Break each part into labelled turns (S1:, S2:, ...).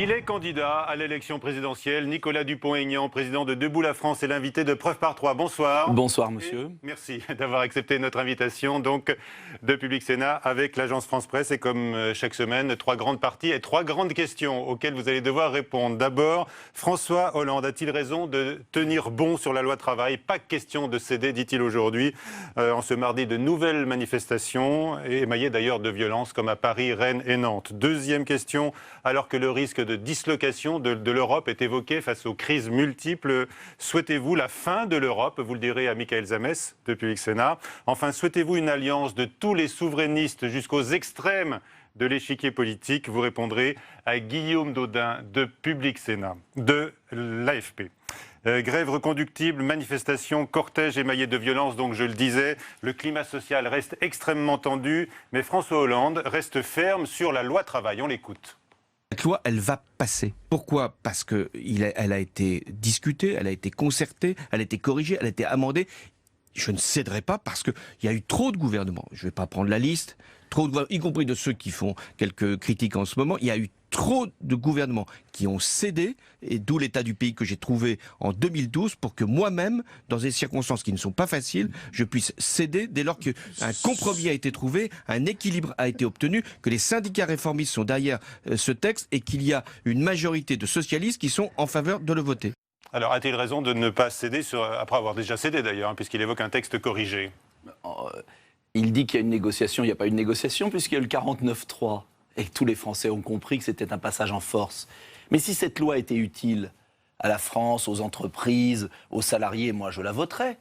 S1: Il est candidat à l'élection présidentielle. Nicolas Dupont-Aignan, président de Debout la France, est l'invité de Preuve par Trois. Bonsoir.
S2: Bonsoir, monsieur.
S1: Et merci d'avoir accepté notre invitation donc, de Public Sénat avec l'agence France Presse. Et comme chaque semaine, trois grandes parties et trois grandes questions auxquelles vous allez devoir répondre. D'abord, François Hollande a-t-il raison de tenir bon sur la loi travail? Pas question de céder, dit-il aujourd'hui, en ce mardi de nouvelles manifestations, émaillées d'ailleurs de violences comme à Paris, Rennes et Nantes. Deuxième question, alors que le risque de dislocation de l'Europe est évoqué face aux crises multiples. Souhaitez-vous la fin de l'Europe? Vous le direz à Michael Zamès de Public Sénat. Enfin, souhaitez-vous une alliance de tous les souverainistes jusqu'aux extrêmes de l'échiquier politique? Vous répondrez à Guillaume Daudin de Public Sénat, de l'AFP. Grève reconductible, manifestation, cortège émaillé de violence, donc je le disais, le climat social reste extrêmement tendu, mais François Hollande reste ferme sur la loi travail. On l'écoute.
S3: Cette loi, elle va passer. Pourquoi? Parce qu'elle a été discutée, elle a été concertée, elle a été corrigée, elle a été amendée. Je ne céderai pas parce qu'il y a eu trop de gouvernements. Je ne vais pas prendre la liste, y compris de ceux qui font quelques critiques en ce moment. Il y a eu trop de gouvernements qui ont cédé, et d'où l'état du pays que j'ai trouvé en 2012, pour que moi-même, dans des circonstances qui ne sont pas faciles, je puisse céder dès lors qu'un compromis a été trouvé, un équilibre a été obtenu, que les syndicats réformistes sont derrière ce texte et qu'il y a une majorité de socialistes qui sont en faveur de le voter.
S1: Alors, a-t-il raison de ne pas céder, après avoir déjà cédé d'ailleurs, puisqu'il évoque un texte corrigé?
S2: Il dit qu'il y a une négociation, il n'y a pas une négociation puisqu'il y a le 49-3 et que tous les Français ont compris que c'était un passage en force. Mais si cette loi était utile à la France, aux entreprises, aux salariés, moi je la voterais.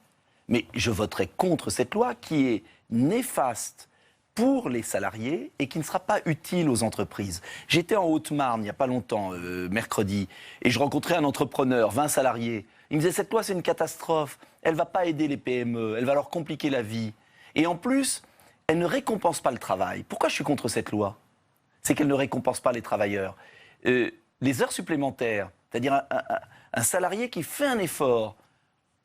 S2: Mais je voterai contre cette loi qui est néfaste pour les salariés et qui ne sera pas utile aux entreprises. J'étais en Haute-Marne il n'y a pas longtemps, mercredi, et je rencontrais un entrepreneur, 20 salariés. Il me disait, cette loi c'est une catastrophe, elle ne va pas aider les PME, elle va leur compliquer la vie. Et en plus, elle ne récompense pas le travail. Pourquoi je suis contre cette loi? C'est qu'elle ne récompense pas les travailleurs. Les heures supplémentaires, c'est-à-dire un salarié qui fait un effort,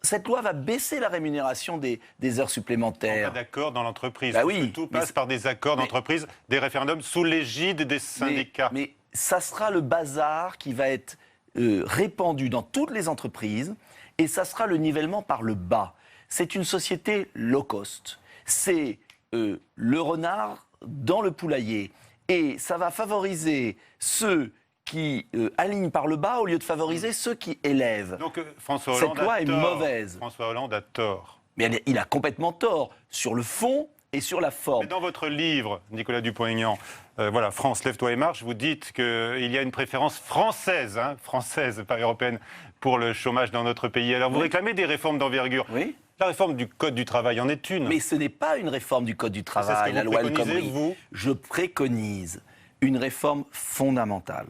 S2: cette loi va baisser la rémunération des heures supplémentaires.
S1: Pas d'accord dans l'entreprise.
S2: Bah oui,
S1: tout passe par des accords d'entreprise, des référendums sous l'égide des syndicats.
S2: Mais ça sera le bazar qui va être répandu dans toutes les entreprises et ça sera le nivellement par le bas. C'est une société low cost. C'est le renard dans le poulailler. Et ça va favoriser ceux qui alignent par le bas au lieu de favoriser ceux qui élèvent.
S1: Donc François Hollande
S2: cette loi est mauvaise.
S1: François Hollande a tort.
S2: Mais il a complètement tort sur le fond et sur la forme.
S1: Mais dans votre livre, Nicolas Dupont-Aignan, voilà, France, lève-toi et marche, vous dites qu'il y a une préférence française, française, pas européenne, pour le chômage dans notre pays. Alors vous réclamez des réformes d'envergure.
S2: Oui.
S1: La réforme du Code du travail en est une.
S2: Mais ce n'est pas une réforme du Code du travail,
S1: c'est ce que
S2: la
S1: vous
S2: loi El
S1: préconisez,
S2: Khomri.
S1: vous ?
S2: Je préconise une réforme fondamentale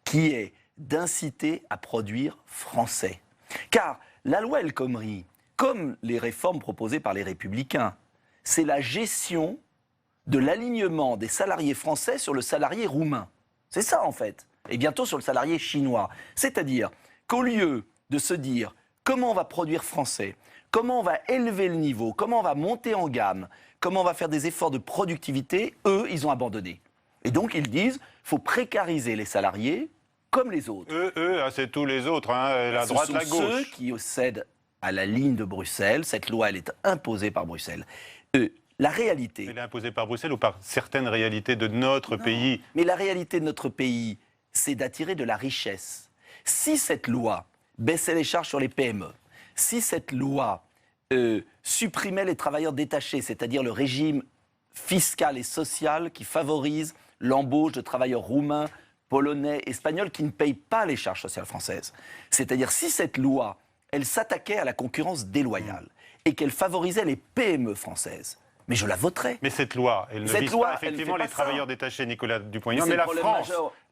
S2: qui est d'inciter à produire français. Car la loi El Khomri, comme les réformes proposées par les Républicains, c'est la gestion de l'alignement des salariés français sur le salarié roumain. C'est ça en fait. Et bientôt sur le salarié chinois. C'est-à-dire qu'au lieu de se dire comment on va produire français, comment on va élever le niveau, comment on va monter en gamme, comment on va faire des efforts de productivité, eux, ils ont abandonné. Et donc ils disent, il faut précariser les salariés comme les autres.
S1: C'est tous les autres, la droite, la gauche.
S2: Ce sont ceux qui cèdent à la ligne de Bruxelles. Cette loi, elle est imposée par Bruxelles. La réalité...
S1: Elle est imposée par Bruxelles ou par certaines réalités de notre pays?
S2: Mais la réalité de notre pays, c'est d'attirer de la richesse. Si cette loi baissait les charges sur les PME, si cette loi supprimait les travailleurs détachés, c'est-à-dire le régime fiscal et social qui favorise l'embauche de travailleurs roumains, polonais, espagnols qui ne payent pas les charges sociales françaises. C'est-à-dire si cette loi, elle s'attaquait à la concurrence déloyale et qu'elle favorisait les PME françaises, mais je la voterai.
S1: Mais cette loi, elle ne vise pas effectivement les travailleurs détachés, Nicolas Dupont-Aignan. Mais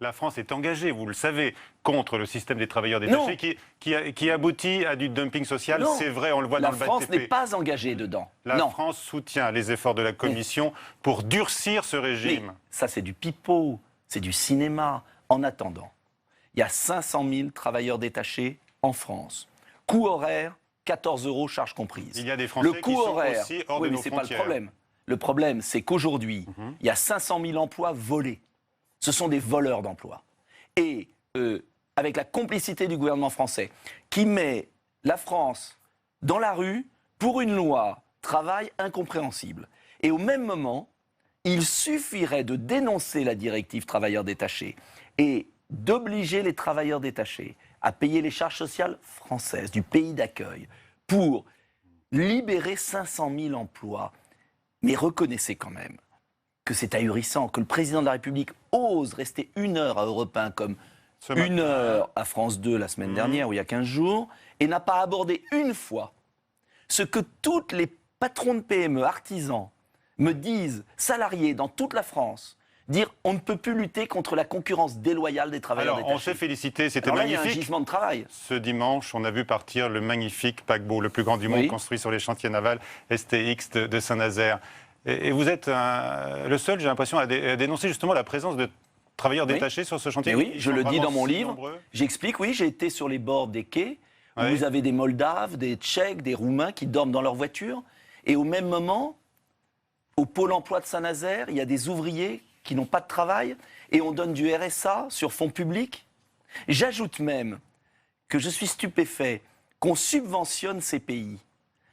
S1: la France est engagée, vous le savez, contre le système des travailleurs détachés qui aboutit à du dumping social. C'est vrai, on le voit dans le BTP.
S2: La France n'est pas engagée dedans.
S1: La France soutient les efforts de la Commission pour durcir ce régime.
S2: Mais ça, c'est du pipeau, c'est du cinéma. En attendant, il y a 500 000 travailleurs détachés en France. Coût horaire, 14 € charges comprises.
S1: Il y a des Français qui sont aussi hors de nos frontières.
S2: C'est pas le problème. Le problème, c'est qu'aujourd'hui, il y a 500 000 emplois volés. Ce sont des voleurs d'emplois. Et avec la complicité du gouvernement français, qui met la France dans la rue pour une loi travail incompréhensible. Et au même moment, il suffirait de dénoncer la directive travailleurs détachés et d'obliger les travailleurs détachés à payer les charges sociales françaises du pays d'accueil pour libérer 500 000 emplois. Mais reconnaissez quand même que c'est ahurissant que le président de la République ose rester 1 heure à Europe 1 comme 1 heure à France 2 la semaine dernière, ou il y a 15 jours, et n'a pas abordé une fois ce que toutes les patrons de PME, artisans, me disent, salariés dans toute la France, dire on ne peut plus lutter contre la concurrence déloyale des travailleurs détachés.
S1: On s'est félicité, c'était
S2: Alors là,
S1: magnifique.
S2: il y a un gisement de travail.
S1: Ce dimanche, on a vu partir le magnifique paquebot, le plus grand du monde, construit sur les chantiers navals STX de Saint-Nazaire. Et vous êtes le seul, j'ai l'impression, à dénoncer justement la présence de travailleurs détachés sur ce chantier.
S2: Mais oui, je le dis dans mon livre. J'explique, oui, j'ai été sur les bords des quais, où vous avez des Moldaves, des Tchèques, des Roumains qui dorment dans leur voiture. Et au même moment, au pôle emploi de Saint-Nazaire, il y a des ouvriers qui n'ont pas de travail et on donne du RSA sur fonds publics. J'ajoute même que je suis stupéfait qu'on subventionne ces pays.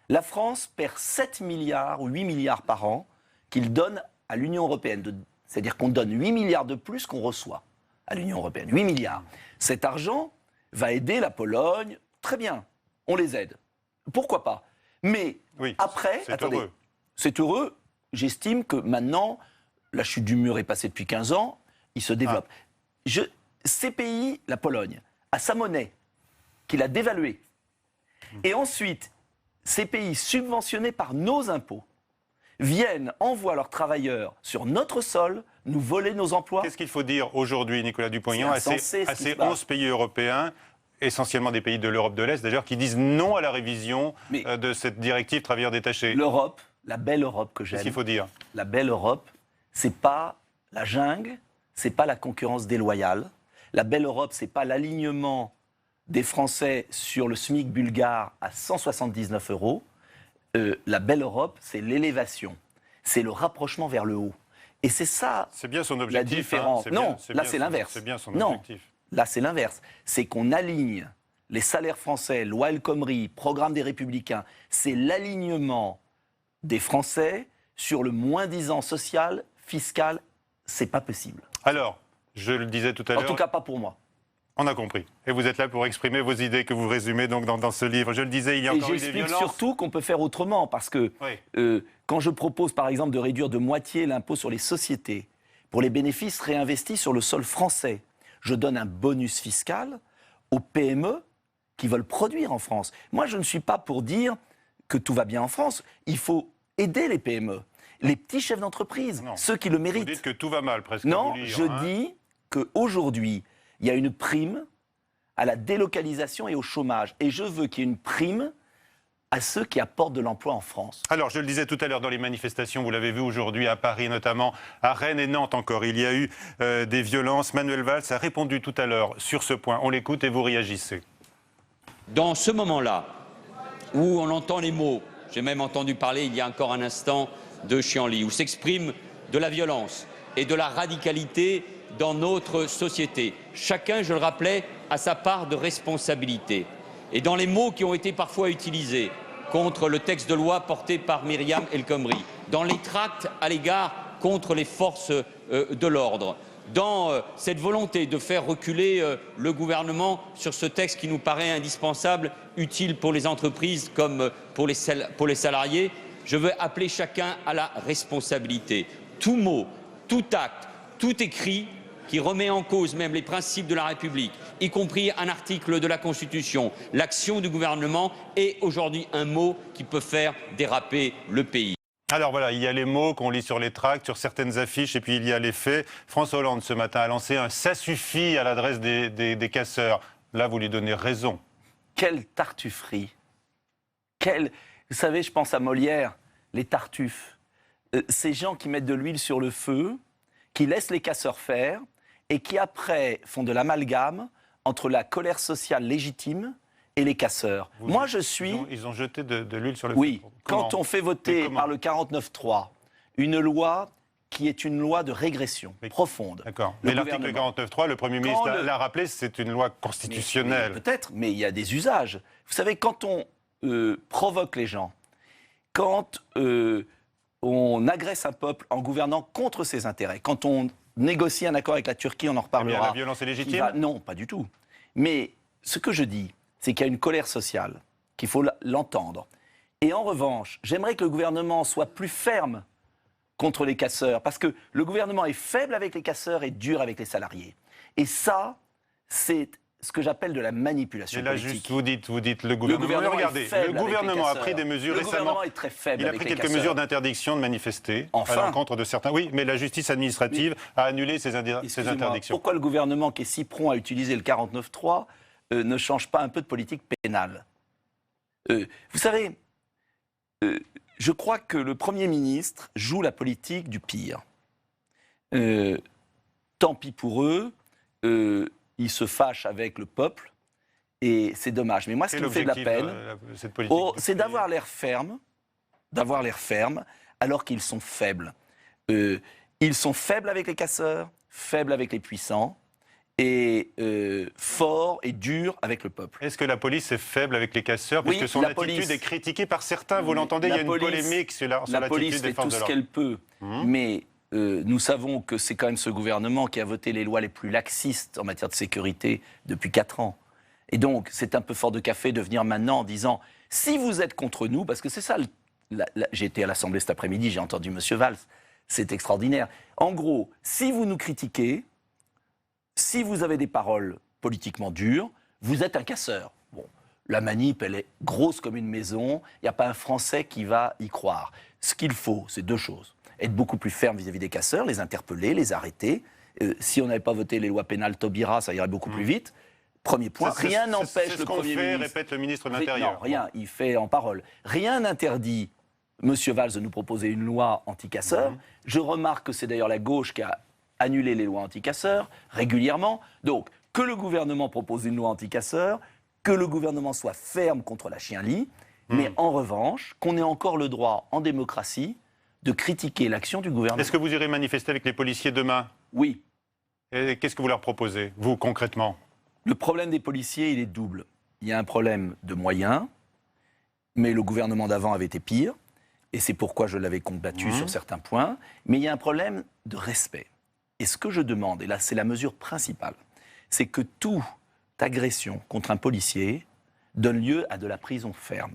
S2: La France perd 7 milliards ou 8 milliards par an qu'il donne à l'Union européenne. C'est-à-dire qu'on donne 8 milliards de plus qu'on reçoit à l'Union européenne. 8 milliards. Cet argent va aider la Pologne. Très bien, on les aide. Pourquoi pas? Mais après, attendez, c'est heureux. J'estime que maintenant, la chute du mur est passée depuis 15 ans, il se développe. Ces pays, la Pologne, a sa monnaie, qu'il a dévaluée. Et ensuite, ces pays subventionnés par nos impôts envoient leurs travailleurs sur notre sol, nous voler nos emplois.
S1: Qu'est-ce qu'il faut dire aujourd'hui, Nicolas Dupont-Aignan, à ces 11 pays européens, essentiellement des pays de l'Europe de l'Est d'ailleurs, qui disent non à la révision de cette directive travailleurs détachés?
S2: L'Europe, la belle Europe que j'aime.
S1: Qu'est-ce qu'il faut dire?
S2: La belle Europe, c'est pas la jungle, c'est pas la concurrence déloyale. La belle Europe, c'est pas l'alignement des Français sur le SMIC bulgare à 179 €. La belle Europe, c'est l'élévation, c'est le rapprochement vers le haut. Et c'est ça.
S1: C'est bien son objectif.
S2: La différence. Non, là c'est l'inverse.
S1: C'est bien son
S2: objectif. Là c'est l'inverse. C'est qu'on aligne les salaires français, loi El Khomri, programme des Républicains. C'est l'alignement des Français sur le moins-disant social, fiscal. C'est pas possible.
S1: Alors, je le disais tout à l'heure.
S2: En tout cas, pas pour moi.
S1: On a compris. Et vous êtes là pour exprimer vos idées que vous résumez donc dans ce livre. Je le disais, il y a encore eu des violences.
S2: Et j'explique surtout qu'on peut faire autrement, parce que quand je propose par exemple de réduire de moitié l'impôt sur les sociétés pour les bénéfices réinvestis sur le sol français, je donne un bonus fiscal aux PME qui veulent produire en France. Moi, je ne suis pas pour dire que tout va bien en France. Il faut aider les PME, les petits chefs d'entreprise, ceux qui le méritent.
S1: Vous dites que tout va mal, presque.
S2: Non, je dis qu'aujourd'hui, il y a une prime à la délocalisation et au chômage. Et je veux qu'il y ait une prime à ceux qui apportent de l'emploi en France.
S1: Alors, je le disais tout à l'heure dans les manifestations, vous l'avez vu aujourd'hui à Paris notamment, à Rennes et Nantes encore, il y a eu des violences. Manuel Valls a répondu tout à l'heure sur ce point. On l'écoute et vous réagissez.
S4: Dans ce moment-là, où on entend les mots, j'ai même entendu parler il y a encore un instant de Chianli, où s'exprime de la violence et de la radicalité dans notre société. Chacun, je le rappelais, a sa part de responsabilité. Et dans les mots qui ont été parfois utilisés contre le texte de loi porté par Myriam El Khomri, dans les tracts à l'égard contre les forces de l'ordre, dans cette volonté de faire reculer le gouvernement sur ce texte qui nous paraît indispensable, utile pour les entreprises comme pour les salariés, je veux appeler chacun à la responsabilité. Tout mot, tout acte, tout écrit qui remet en cause même les principes de la République, y compris un article de la Constitution, l'action du gouvernement est aujourd'hui un mot qui peut faire déraper le pays.
S1: Alors voilà, il y a les mots qu'on lit sur les tracts, sur certaines affiches, et puis il y a les faits. François Hollande, ce matin, a lancé un « ça suffit » à l'adresse des casseurs. Là, vous lui donnez raison.
S2: Quelle tartufferie. Vous savez, je pense à Molière, les tartuffes. Ces gens qui mettent de l'huile sur le feu, qui laissent les casseurs faire, et qui après font de l'amalgame entre la colère sociale légitime et les casseurs. Moi, je suis...
S1: Ils ont jeté de l'huile sur le feu.
S2: Oui, quand on fait voter par le 49.3 une loi qui est une loi de régression profonde.
S1: D'accord.
S2: Le
S1: Mais l'article
S2: gouvernement-
S1: 49.3, le Premier ministre
S2: Quand
S1: l'a rappelé, c'est une loi constitutionnelle.
S2: Peut-être, mais il y a des usages. Vous savez, quand on provoque les gens, quand on agresse un peuple en gouvernant contre ses intérêts, quand on négocie un accord avec la Turquie, on en
S1: Eh bien,
S2: reparlera.
S1: la violence est
S2: qui
S1: légitime.
S2: va- Non, pas du tout. Mais ce que je dis, c'est qu'il y a une colère sociale, qu'il faut l'entendre. Et en revanche, j'aimerais que le gouvernement soit plus ferme contre les casseurs, parce que le gouvernement est faible avec les casseurs et dur avec les salariés. Et ça, c'est ce que j'appelle de la manipulation
S1: Et là,
S2: politique.
S1: juste, vous dites le gouvernement. Mais regardez,
S2: est faible
S1: le gouvernement
S2: avec
S1: a
S2: les
S1: pris des
S2: casseurs.
S1: mesures
S2: Le
S1: récemment.
S2: gouvernement est très faible
S1: Il a
S2: avec
S1: pris
S2: les
S1: quelques
S2: casseurs.
S1: mesures d'interdiction de manifester
S2: Enfin.
S1: à l'encontre de certains. Oui, mais la justice administrative a annulé ces
S2: Excusez-moi,
S1: interdictions.
S2: pourquoi le gouvernement qui est si prompt à utiliser le 49.3 ne change pas un peu de politique pénale? Vous savez, je crois que le Premier ministre joue la politique du pire. Tant pis pour eux, ils se fâchent avec le peuple, et c'est dommage. Mais moi, ce
S1: Quel
S2: qui me fait de la
S1: objectif,
S2: peine,
S1: cette politique
S2: c'est d'avoir l'air ferme, alors qu'ils sont faibles. Ils sont faibles avec les casseurs, faibles avec les puissants, et forts et durs avec le peuple.
S1: Est-ce que la police est faible avec les casseurs?
S2: Oui,
S1: Puisque son
S2: la
S1: attitude
S2: police-
S1: est critiquée par certains, vous l'entendez, il y
S2: La
S1: a une
S2: police-
S1: polémique sur
S2: La
S1: l'attitude
S2: police
S1: des
S2: fait
S1: forces
S2: tout
S1: de
S2: ce
S1: l'ordre.
S2: qu'elle peut, mais nous savons que c'est quand même ce gouvernement qui a voté les lois les plus laxistes en matière de sécurité depuis 4 ans. Et donc, c'est un peu fort de café de venir maintenant en disant, si vous êtes contre nous, parce que c'est ça, j'ai été à l'Assemblée cet après-midi, j'ai entendu M. Valls, c'est extraordinaire. En gros, si vous nous critiquez, si vous avez des paroles politiquement dures, vous êtes un casseur. Bon, la manip, elle est grosse comme une maison, il n'y a pas un Français qui va y croire. Ce qu'il faut, c'est 2 choses. Être beaucoup plus ferme vis-à-vis des casseurs, les interpeller, les arrêter. Si on n'avait pas voté les lois pénales Taubira, ça irait beaucoup plus vite. Premier point, rien n'empêche
S1: C'est ce
S2: le
S1: qu'on
S2: Premier
S1: fait,
S2: ministre...
S1: répète le ministre de
S2: Non,
S1: l'Intérieur.
S2: rien, il fait en parole. Rien n'interdit M. Valls de nous proposer une loi anti-casseurs. Je remarque que c'est d'ailleurs la gauche qui a annulé les lois anti-casseurs régulièrement. Donc, que le gouvernement propose une loi anti-casseurs, que le gouvernement soit ferme contre la chienlit, mais en revanche, qu'on ait encore le droit, en démocratie, de critiquer l'action du gouvernement.
S1: Est-ce que vous irez manifester avec les policiers demain?
S2: Oui.
S1: Et qu'est-ce que vous leur proposez, vous, concrètement?
S2: Le problème des policiers, il est double. Il y a un problème de moyens, mais le gouvernement d'avant avait été pire, et c'est pourquoi je l'avais combattu sur certains points, mais il y a un problème de respect. Et ce que je demande, et là c'est la mesure principale, c'est que toute agression contre un policier donne lieu à de la prison ferme.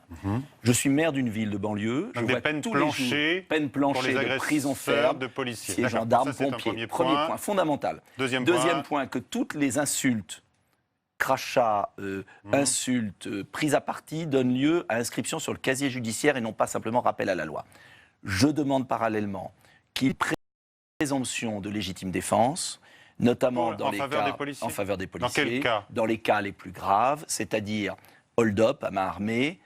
S2: Je suis maire d'une ville de banlieue, je
S1: Donc des
S2: vois
S1: peines
S2: tous les
S1: planchées
S2: jours, peines
S1: pour
S2: planchées
S1: les
S2: de prison
S1: agresseurs
S2: ferme,
S1: de policiers.
S2: c'est
S1: D'accord,
S2: gendarmes,
S1: ça, c'est un
S2: pompiers.
S1: premier point.
S2: Fondamental.
S1: Deuxième
S2: point, que toutes les insultes, crachats, insultes, prises à partie donnent lieu à inscription sur le casier judiciaire et non pas simplement rappel à la loi. Je demande parallèlement qu'il y ait présomption de légitime défense, notamment dans
S1: en
S2: les
S1: faveur
S2: cas
S1: des policiers.
S2: en faveur des
S1: Dans
S2: policiers.
S1: quel cas?
S2: Dans les cas les plus graves, c'est-à-dire hold-up à main armée,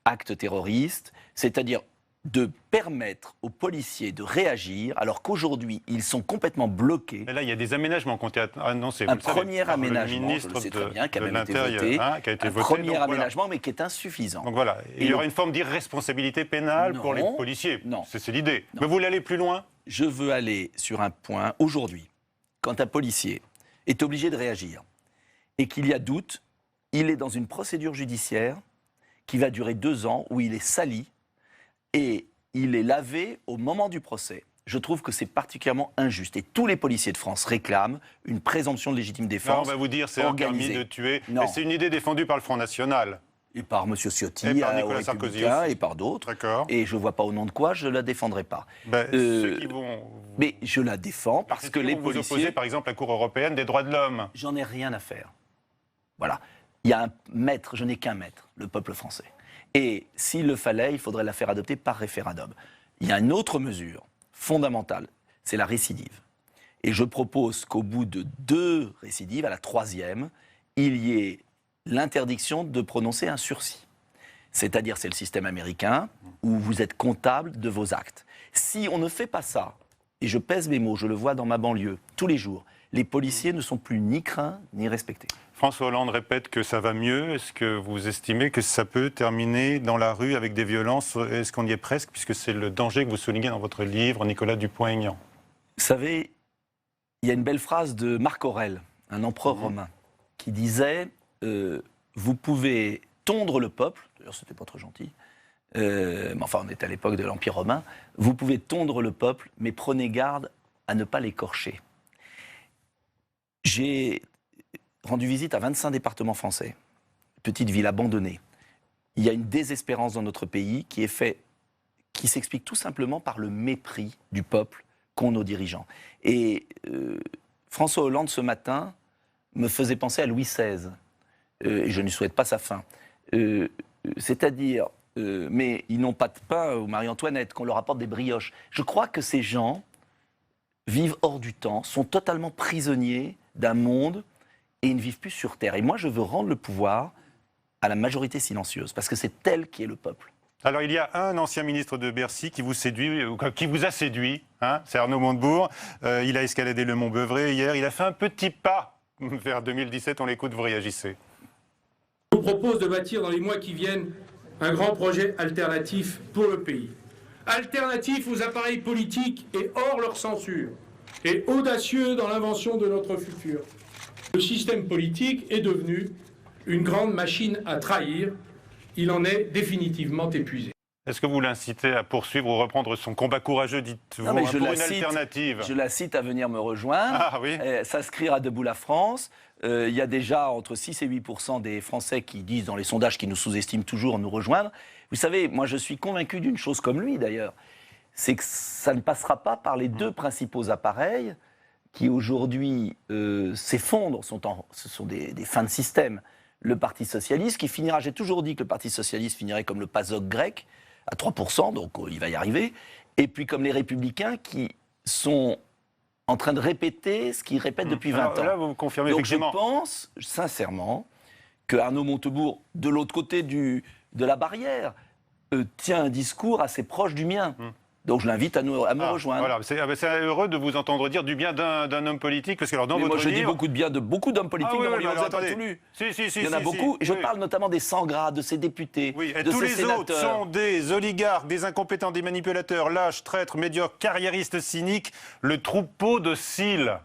S2: actes terroristes, c'est-à-dire de permettre aux policiers de réagir alors qu'aujourd'hui ils sont complètement bloqués.
S1: Et là, il y a des aménagements qui ont été annoncés.
S2: Un
S1: vous le savez,
S2: premier
S1: par le
S2: aménagement,
S1: ministre
S2: je le sais très
S1: de-
S2: bien, qui a
S1: de
S2: même été
S1: l'Intérieur,
S2: voté,
S1: hein, qui a été
S2: un
S1: voté.
S2: premier
S1: Donc, voilà.
S2: aménagement, mais qui est insuffisant.
S1: Donc voilà,
S2: Et
S1: il y aura
S2: donc-
S1: une forme d'irresponsabilité pénale
S2: Non.
S1: pour les policiers.
S2: Non.
S1: C'est l'idée.
S2: Non.
S1: Mais vous voulez aller plus loin?
S2: Je veux aller sur un point aujourd'hui. Quand un policier est obligé de réagir et qu'il y a doute, il est dans une procédure judiciaire qui va durer 2 ans, où il est sali et il est lavé au moment du procès. Je trouve que c'est particulièrement injuste. Et tous les policiers de France réclament une présomption de légitime
S1: Là, on
S2: défense
S1: va vous dire c'est un permis
S2: organisée.
S1: de tuer.
S2: Non.
S1: Mais c'est une idée défendue par le Front National.
S2: Et par M. Ciotti,
S1: Et par
S2: aux
S1: Nicolas Sarkozy
S2: Républicains,
S1: aussi.
S2: et par d'autres.
S1: D'accord.
S2: Et je ne vois pas au nom de quoi je ne la défendrai pas.
S1: Ben, ceux qui vont.
S2: Mais je la défends parce que les
S1: vous opposez,
S2: policiers...
S1: par exemple, à la Cour européenne des droits de l'homme.
S2: J'en ai rien à faire. Voilà. Il y a un maître, je n'ai qu'un maître, le peuple français. Et s'il le fallait, il faudrait la faire adopter par référendum. Il y a une autre mesure fondamentale, c'est la récidive. Et je propose qu'au bout de 2 récidives, à la 3e, il y ait l'interdiction de prononcer un sursis. C'est-à-dire, c'est le système américain où vous êtes comptable de vos actes. Si on ne fait pas ça, et je pèse mes mots, je le vois dans ma banlieue, tous les jours, les policiers ne sont plus ni craints ni respectés.
S1: François Hollande répète que ça va mieux. Est-ce que vous estimez que ça peut terminer dans la rue avec des violences? Est-ce qu'on y est presque, puisque c'est le danger que vous soulignez dans votre livre, Nicolas Dupont-Aignan?
S2: Vous savez, il y a une belle phrase de Marc Aurèle, un empereur romain, qui disait vous pouvez tondre le peuple, d'ailleurs c'était pas très gentil, mais enfin on est à l'époque de l'Empire romain, vous pouvez tondre le peuple, mais prenez garde à ne pas l'écorcher. J'ai rendu visite à 25 départements français, petites villes abandonnées. Il y a une désespérance dans notre pays qui s'explique tout simplement par le mépris du peuple qu'ont nos dirigeants. Et François Hollande, ce matin, me faisait penser à Louis XVI. Et je ne lui souhaite pas sa fin. C'est-à-dire, mais ils n'ont pas de pain aux Marie-Antoinette, qu'on leur apporte des brioches. Je crois que ces gens vivent hors du temps, sont totalement prisonniers d'un monde et ils ne vivent plus sur Terre. Et moi, je veux rendre le pouvoir à la majorité silencieuse, parce que c'est elle qui est le peuple.
S1: Alors, il y a un ancien ministre de Bercy qui vous a séduit, hein, c'est Arnaud Montebourg. Il a escaladé le Mont Beuvray hier. Il a fait un petit pas vers 2017. On l'écoute, vous réagissez.
S5: Je vous propose de bâtir dans les mois qui viennent un grand projet alternatif pour le pays. Alternatif aux appareils politiques et hors leur censure. Et audacieux dans l'invention de notre futur. Le système politique est devenu une grande machine à trahir. Il en est définitivement épuisé.
S1: Est-ce que vous l'incitez à poursuivre ou reprendre son combat courageux, dites-vous, pour une alternative?
S2: Je la cite à venir me rejoindre, s'inscrire à Debout la France. Il y a déjà entre 6 et 8% des Français qui disent dans les sondages qui nous sous-estiment toujours nous rejoindre. Vous savez, moi je suis convaincu d'une chose, comme lui d'ailleurs, c'est que ça ne passera pas par les deux principaux appareils qui aujourd'hui s'effondrent, ce sont des fins de système. Le Parti Socialiste qui finira, j'ai toujours dit que le Parti Socialiste finirait comme le PASOK grec, à 3%, donc il va y arriver, et puis comme les Républicains qui sont en train de répéter ce qu'ils répètent depuis 20 ans.
S1: Là, vous confirmez
S2: donc
S1: effectivement.
S2: je pense, sincèrement, que Arnaud Montebourg, de l'autre côté de la barrière, tient un discours assez proche du mien. Donc je l'invite à me rejoindre.
S1: Voilà, c'est heureux de vous entendre dire du bien d'un homme politique, parce que alors, dans votre
S2: je
S1: livre...
S2: dis beaucoup de bien de beaucoup d'hommes politiques dans mon livre, vous n'avez pas tout lu. Il y en a beaucoup, et je parle notamment des 100 grades, de ces députés,
S1: et
S2: de
S1: tous
S2: ces
S1: les
S2: sénateurs.
S1: autres sont des oligarques, des incompétents, des manipulateurs, lâches, traîtres, médiocres, carriéristes, cyniques, le troupeau de cils.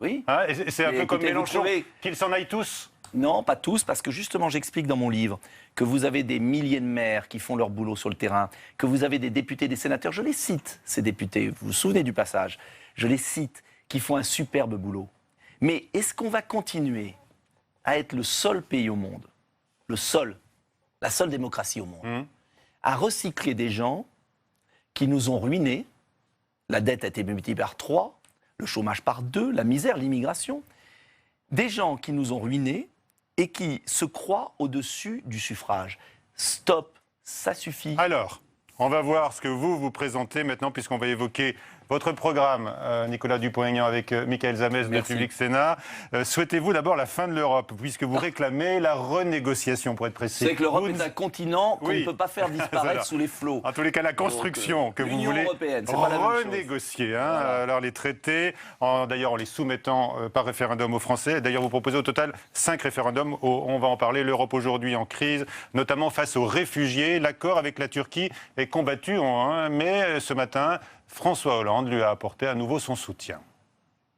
S2: Oui.
S1: Hein, et c'est un peu comme Mélenchon, qu'ils s'en aillent tous.
S2: Non, pas tous, parce que justement, j'explique dans mon livre que vous avez des milliers de maires qui font leur boulot sur le terrain, que vous avez des députés, des sénateurs, je les cite, ces députés, vous vous souvenez du passage, je les cite, qui font un superbe boulot. Mais est-ce qu'on va continuer à être le seul pays au monde, la seule démocratie au monde, à recycler des gens qui nous ont ruinés, la dette a été multipliée par 3, le chômage par 2, la misère, l'immigration, des gens qui nous ont ruinés, et qui se croient au-dessus du suffrage. Stop, ça suffit.
S1: Alors, on va voir ce que vous présentez maintenant, puisqu'on va évoquer votre programme, Nicolas Dupont-Aignan, avec Michaël Zamès de Public Sénat. Souhaitez-vous d'abord la fin de l'Europe, puisque vous réclamez la renégociation, pour être précis.
S2: C'est que l'Europe est un continent qu'on ne peut pas faire disparaître sous les flots.
S1: En tous les cas, la construction que vous voulez renégocier. Alors les traités, d'ailleurs en les soumettant par référendum aux Français. D'ailleurs, vous proposez au total 5 référendums. On va en parler. L'Europe aujourd'hui en crise, notamment face aux réfugiés. L'accord avec la Turquie est combattu, mais ce matin, François Hollande lui a apporté à nouveau son soutien.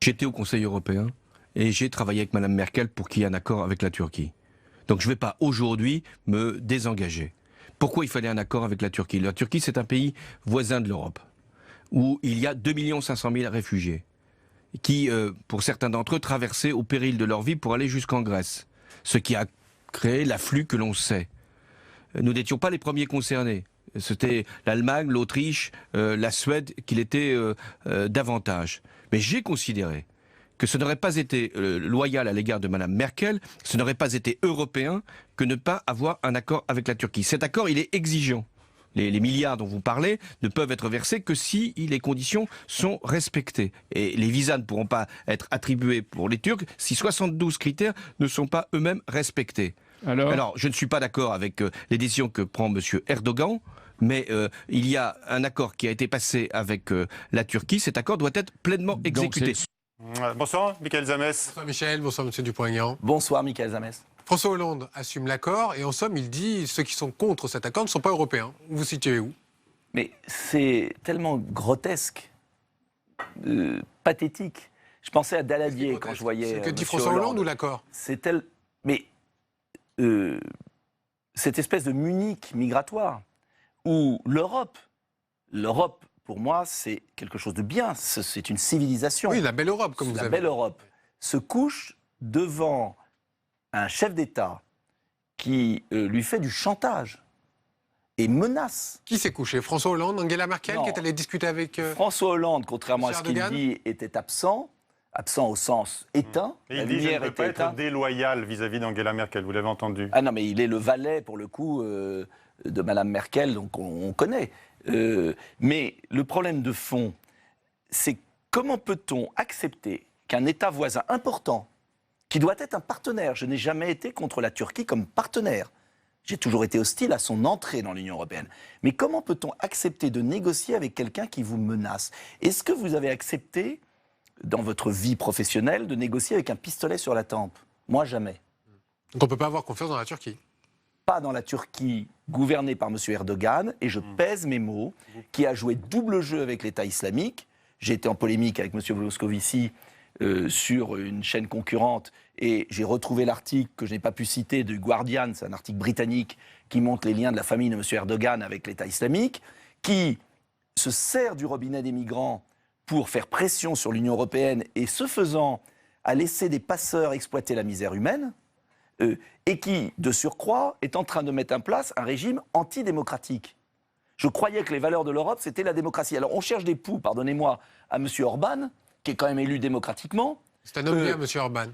S3: J'étais au Conseil européen et j'ai travaillé avec Mme Merkel pour qu'il y ait un accord avec la Turquie. Donc je ne vais pas aujourd'hui me désengager. Pourquoi il fallait un accord avec la Turquie? La Turquie, c'est un pays voisin de l'Europe, où il y a 2 500 000 réfugiés, qui, pour certains d'entre eux, traversaient au péril de leur vie pour aller jusqu'en Grèce, ce qui a créé l'afflux que l'on sait. Nous n'étions pas les premiers concernés. C'était l'Allemagne, l'Autriche, la Suède qui l'étaient davantage. Mais j'ai considéré que ce n'aurait pas été loyal à l'égard de Mme Merkel, ce n'aurait pas été européen que ne pas avoir un accord avec la Turquie. Cet accord, il est exigeant. Les milliards dont vous parlez ne peuvent être versés que si les conditions sont respectées. Et les visas ne pourront pas être attribués pour les Turcs si 72 critères ne sont pas eux-mêmes respectés. Alors, je ne suis pas d'accord avec les décisions que prend M. Erdogan, mais il y a un accord qui a été passé avec la Turquie. Cet accord doit être pleinement exécuté.
S1: Bonsoir, Michaël Zamès.
S6: Bonsoir Michel, bonsoir M. Dupont-Aignan.
S2: Bonsoir Michaël Zamès.
S6: François Hollande assume l'accord et en somme, il dit ceux qui sont contre cet accord ne sont pas européens. Vous vous situez où?
S2: Mais c'est tellement grotesque pathétique. Je pensais à Daladier quand je voyais.
S6: C'est que dit
S2: Monsieur
S6: François Hollande ou l'accord?
S2: C'est tel. Mais cette espèce de Munich migratoire où l'Europe, pour moi, c'est quelque chose de bien. C'est une civilisation.
S6: Oui, la belle Europe, comme vous
S2: La
S6: avez
S2: belle Europe se couche devant un chef d'État qui lui fait du chantage et menace.
S6: Qui s'est couché? François Hollande, Angela Merkel,
S2: Non.
S6: qui est allée discuter avec...
S2: François Hollande, contrairement à ce qu'il
S6: Erdogan
S2: dit, était absent au sens éteint.
S1: Et
S2: La
S1: il dit je ne
S2: lumière
S1: peux
S2: était
S1: pas être
S2: éteinte.
S1: déloyal vis-à-vis d'Angela Merkel, vous l'avez entendu.
S2: Ah non, mais il est le valet, pour le coup, de Madame Merkel, donc on connaît. Mais le problème de fond, c'est comment peut-on accepter qu'un État voisin important, qui doit être un partenaire, je n'ai jamais été contre la Turquie comme partenaire, j'ai toujours été hostile à son entrée dans l'Union européenne, mais comment peut-on accepter de négocier avec quelqu'un qui vous menace? Est-ce que vous avez accepté, dans votre vie professionnelle, de négocier avec un pistolet sur la tempe? Moi, jamais.
S6: Donc on ne peut pas avoir confiance dans la Turquie.
S2: Pas dans la Turquie gouvernée par M. Erdogan, et je pèse mes mots, qui a joué double jeu avec l'État islamique. J'ai été en polémique avec M. Moscovici sur une chaîne concurrente, et j'ai retrouvé l'article que je n'ai pas pu citer de Guardian, c'est un article britannique qui montre les liens de la famille de M. Erdogan avec l'État islamique, qui se sert du robinet des migrants pour faire pression sur l'Union européenne, et ce faisant, a laissé des passeurs exploiter la misère humaine, et qui, de surcroît, est en train de mettre en place un régime antidémocratique. Je croyais que les valeurs de l'Europe, c'était la démocratie. Alors on cherche des poux, pardonnez-moi, à M. Orban, qui est quand même élu démocratiquement.
S6: C'est un homme bien, M. Orban.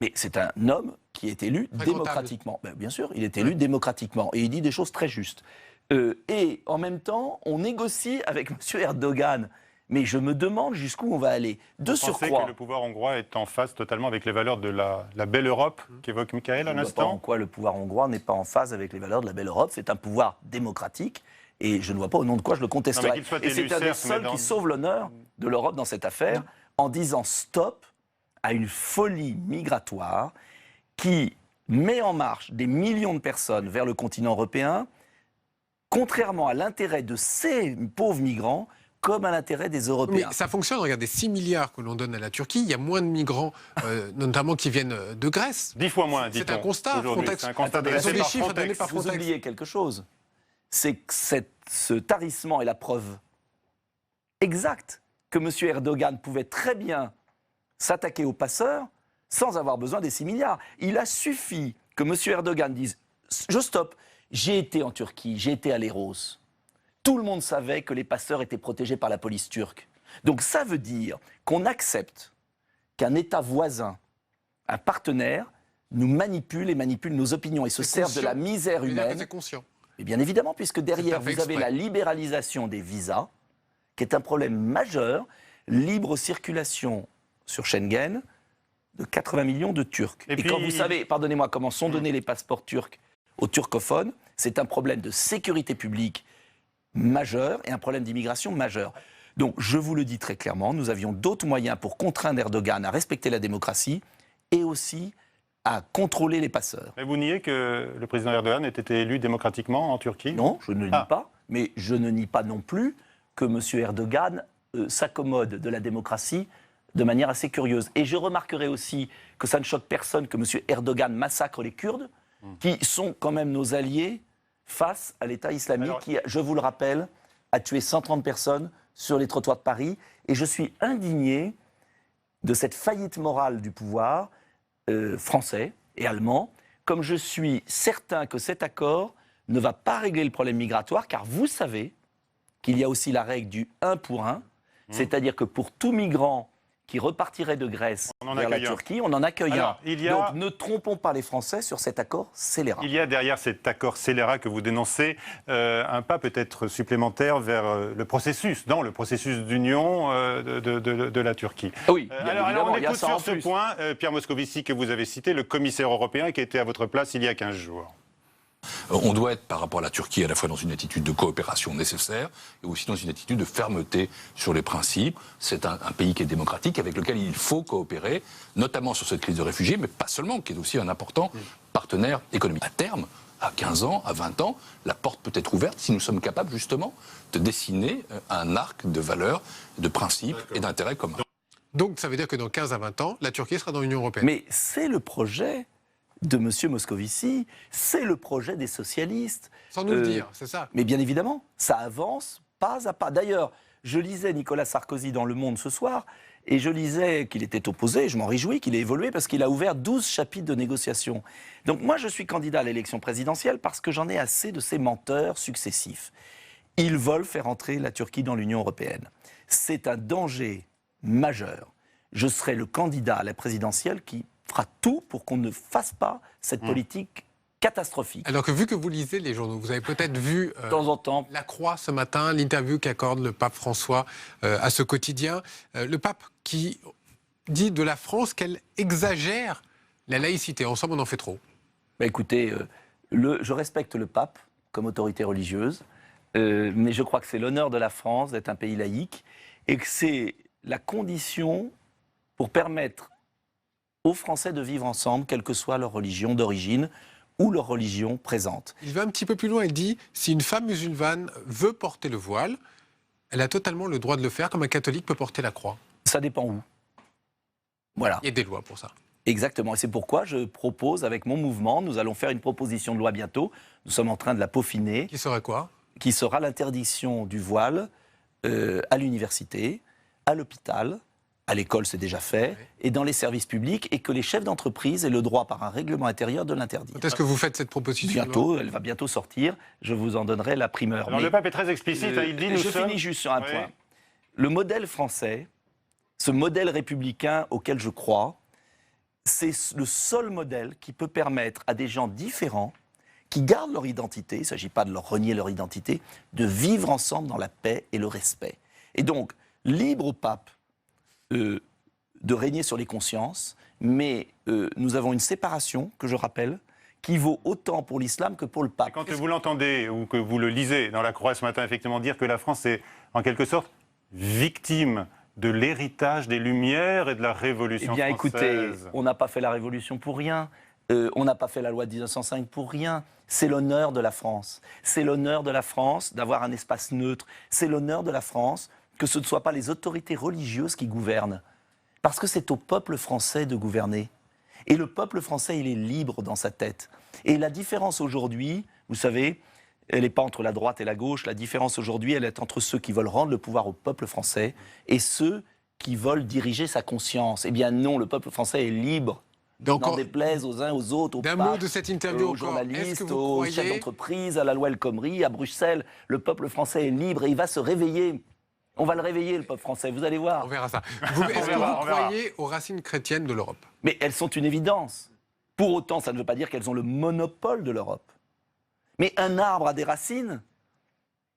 S2: Mais c'est un homme qui est élu
S6: Très
S2: démocratiquement. Ben, bien sûr, il est élu démocratiquement. Et il dit des choses très justes. Et en même temps, on négocie avec M. Erdogan. Mais je me demande jusqu'où on va aller. De
S1: Vous pensez
S2: surcroît,
S1: que le pouvoir hongrois est en phase totalement avec les valeurs de la belle Europe qu'évoque Michael à
S2: je ne vois pas en
S1: l'instant?
S2: quoi le pouvoir hongrois n'est pas en phase avec les valeurs de la belle Europe. C'est un pouvoir démocratique. Et je ne vois pas au nom de quoi je le contesterais.
S1: Non, mais qu'il soit
S2: Et c'est
S1: élu,
S2: un des
S1: certes, mais
S2: seuls
S1: dans-
S2: qui sauve l'honneur de l'Europe dans cette affaire en disant stop à une folie migratoire qui met en marche des millions de personnes vers le continent européen, contrairement à l'intérêt de ces pauvres migrants, comme à l'intérêt des Européens.
S6: Mais ça fonctionne, regardez, 6 milliards que l'on donne à la Turquie, il y a moins de migrants, notamment qui viennent de Grèce.
S1: 10 fois moins,
S6: C'est
S1: dit-on.
S6: un constat,
S1: aujourd'hui.
S6: Frontex.
S1: C'est un constat
S2: Attendez,
S1: dressé
S6: ce sont des
S1: par
S6: chiffres
S1: Frontex.
S6: donnés par
S2: Vous
S6: Frontex.
S2: oubliez quelque chose, c'est que ce tarissement est la preuve exacte que M. Erdogan pouvait très bien s'attaquer aux passeurs sans avoir besoin des 6 milliards. Il a suffi que M. Erdogan dise « Je stoppe, j'ai été en Turquie, j'ai été à Léros ». Tout le monde savait que les passeurs étaient protégés par la police turque. Donc ça veut dire qu'on accepte qu'un État voisin, un partenaire, nous manipule et manipule nos opinions et se
S6: C'est
S2: serve de la
S6: conscient.
S2: misère
S6: Je veux dire que
S2: humaine.
S6: c'est conscient.
S2: Et bien évidemment, puisque derrière,
S6: fait
S2: vous avez
S6: exprès.
S2: la libéralisation des visas, qui est un problème majeur, libre circulation sur Schengen de 80 millions de Turcs.
S1: Et
S2: Et,
S1: puis,
S2: quand vous savez, pardonnez-moi, comment sont donnés les passeports turcs aux turcophones, c'est un problème de sécurité publique majeur et un problème d'immigration majeur. Donc, je vous le dis très clairement, nous avions d'autres moyens pour contraindre Erdogan à respecter la démocratie et aussi à contrôler les passeurs.
S1: Mais vous niez que le président Erdogan ait été élu démocratiquement en Turquie?
S2: Non, je ne nie pas, mais je ne nie pas non plus que M. Erdogan s'accommode de la démocratie de manière assez curieuse. Et je remarquerai aussi que ça ne choque personne que M. Erdogan massacre les Kurdes, qui sont quand même nos alliés face à l'État islamique,
S1: Alors,
S2: qui, je vous le rappelle, a tué 130 personnes sur les trottoirs de Paris. Et je suis indigné de cette faillite morale du pouvoir français et allemand, comme je suis certain que cet accord ne va pas régler le problème migratoire, car vous savez qu'il y a aussi la règle du 1 pour 1, c'est-à-dire que pour tout migrant qui repartirait de Grèce
S1: On en
S2: vers la
S1: accueille un.
S2: Turquie, on en accueille
S1: Alors,
S2: un.
S1: il y a-
S2: Donc ne trompons pas les Français sur cet accord scélérat.
S1: Il y a derrière cet accord scélérat que vous dénoncez un pas peut-être supplémentaire vers le processus, dans le processus d'union de la Turquie.
S2: Oui, bien
S1: Alors
S2: évidemment,
S1: on
S2: il y a
S1: écoute
S2: ça
S1: sur
S2: en
S1: ce
S2: plus.
S1: point Pierre Moscovici que vous avez cité, le commissaire européen qui était à votre place il y a 15 jours.
S7: On doit être, par rapport à la Turquie, à la fois dans une attitude de coopération nécessaire et aussi dans une attitude de fermeté sur les principes. C'est un pays qui est démocratique, avec lequel il faut coopérer, notamment sur cette crise de réfugiés, mais pas seulement, qui est aussi un important partenaire économique. À terme, à 15 ans, à 20 ans, la porte peut être ouverte si nous sommes capables, justement, de dessiner un arc de valeurs, de principes et d'intérêts communs.
S6: Donc ça veut dire que dans 15 à 20 ans, la Turquie sera dans l'Union européenne.
S2: Mais c'est le projet de M. Moscovici, c'est le projet des socialistes.
S6: Sans nous le dire, c'est ça.
S2: Mais bien évidemment, ça avance pas à pas. D'ailleurs, je lisais Nicolas Sarkozy dans Le Monde ce soir, et je lisais qu'il était opposé, je m'en réjouis qu'il ait évolué, parce qu'il a ouvert 12 chapitres de négociations. Donc moi, je suis candidat à l'élection présidentielle parce que j'en ai assez de ces menteurs successifs. Ils veulent faire entrer la Turquie dans l'Union européenne. C'est un danger majeur. Je serai le candidat à la présidentielle qui fera tout pour qu'on ne fasse pas cette politique catastrophique.
S6: Alors que vu que vous lisez les journaux, vous avez peut-être vu
S2: De temps en temps,
S6: La Croix ce matin, l'interview qu'accorde le pape François à ce quotidien. Le pape qui dit de la France qu'elle exagère la laïcité. Ensemble, on en fait trop.
S2: bah écoutez, je respecte le pape comme autorité religieuse, mais je crois que c'est l'honneur de la France d'être un pays laïque et que c'est la condition pour permettre aux Français de vivre ensemble, quelle que soit leur religion d'origine ou leur religion présente.
S6: Il va un petit peu plus loin, il dit, si une femme musulmane veut porter le voile, elle a totalement le droit de le faire, comme un catholique peut porter la croix.
S2: Ça dépend où. Voilà.
S6: Il y a des lois pour ça.
S2: Exactement. Et c'est pourquoi je propose, avec mon mouvement, nous allons faire une proposition de loi bientôt. Nous sommes en train de la peaufiner,
S6: Qui serait quoi?
S2: qui sera l'interdiction du voile à l'université, à l'hôpital, à l'école c'est déjà fait, et dans les services publics, et que les chefs d'entreprise aient le droit par un règlement intérieur de l'interdire.
S6: Quand est-ce que vous faites cette proposition de loi?
S2: Bientôt, elle va bientôt sortir, je vous en donnerai la primeur.
S1: Alors
S2: Mais,
S1: le pape est très explicite, il dit nous
S2: je
S1: sommes...
S2: finis juste sur un
S1: Oui.
S2: point. Le modèle français, ce modèle républicain auquel je crois, c'est le seul modèle qui peut permettre à des gens différents, qui gardent leur identité, il ne s'agit pas de leur renier leur identité, de vivre ensemble dans la paix et le respect. Et donc, libre au pape de régner sur les consciences, mais nous avons une séparation, que je rappelle, qui vaut autant pour l'islam que pour le pape.
S1: Quand vous l'entendez ou que vous le lisez dans La Croix ce matin, effectivement, dire que la France est en quelque sorte victime de l'héritage des Lumières et de la Révolution
S2: Eh bien,
S1: française.
S2: écoutez, on n'a pas fait la Révolution pour rien. On n'a pas fait la loi de 1905 pour rien. C'est l'honneur de la France. C'est l'honneur de la France d'avoir un espace neutre. C'est l'honneur de la France que ce ne soient pas les autorités religieuses qui gouvernent. Parce que c'est au peuple français de gouverner. Et le peuple français, il est libre dans sa tête. Et la différence aujourd'hui, vous savez, elle n'est pas entre la droite et la gauche. La différence aujourd'hui, elle est entre ceux qui veulent rendre le pouvoir au peuple français et ceux qui veulent diriger sa conscience. Eh bien non, le peuple français est libre. N'en déplaise aux uns, aux autres, aux
S6: D'un
S2: papes,
S6: mot de cette interview
S2: aux
S6: encore. Est-ce
S2: journalistes,
S6: que vous
S2: aux chefs
S6: croyez...
S2: d'entreprise, à la loi El Khomri, à Bruxelles. Le peuple français est libre et il va se réveiller. On va le réveiller, le peuple français, vous allez
S6: On
S2: voir.
S6: verra ça. Est-ce que vous
S1: verra.
S6: croyez aux racines chrétiennes de l'Europe?
S2: Mais elles sont une évidence. Pour autant, ça ne veut pas dire qu'elles ont le monopole de l'Europe. Mais un arbre a des racines.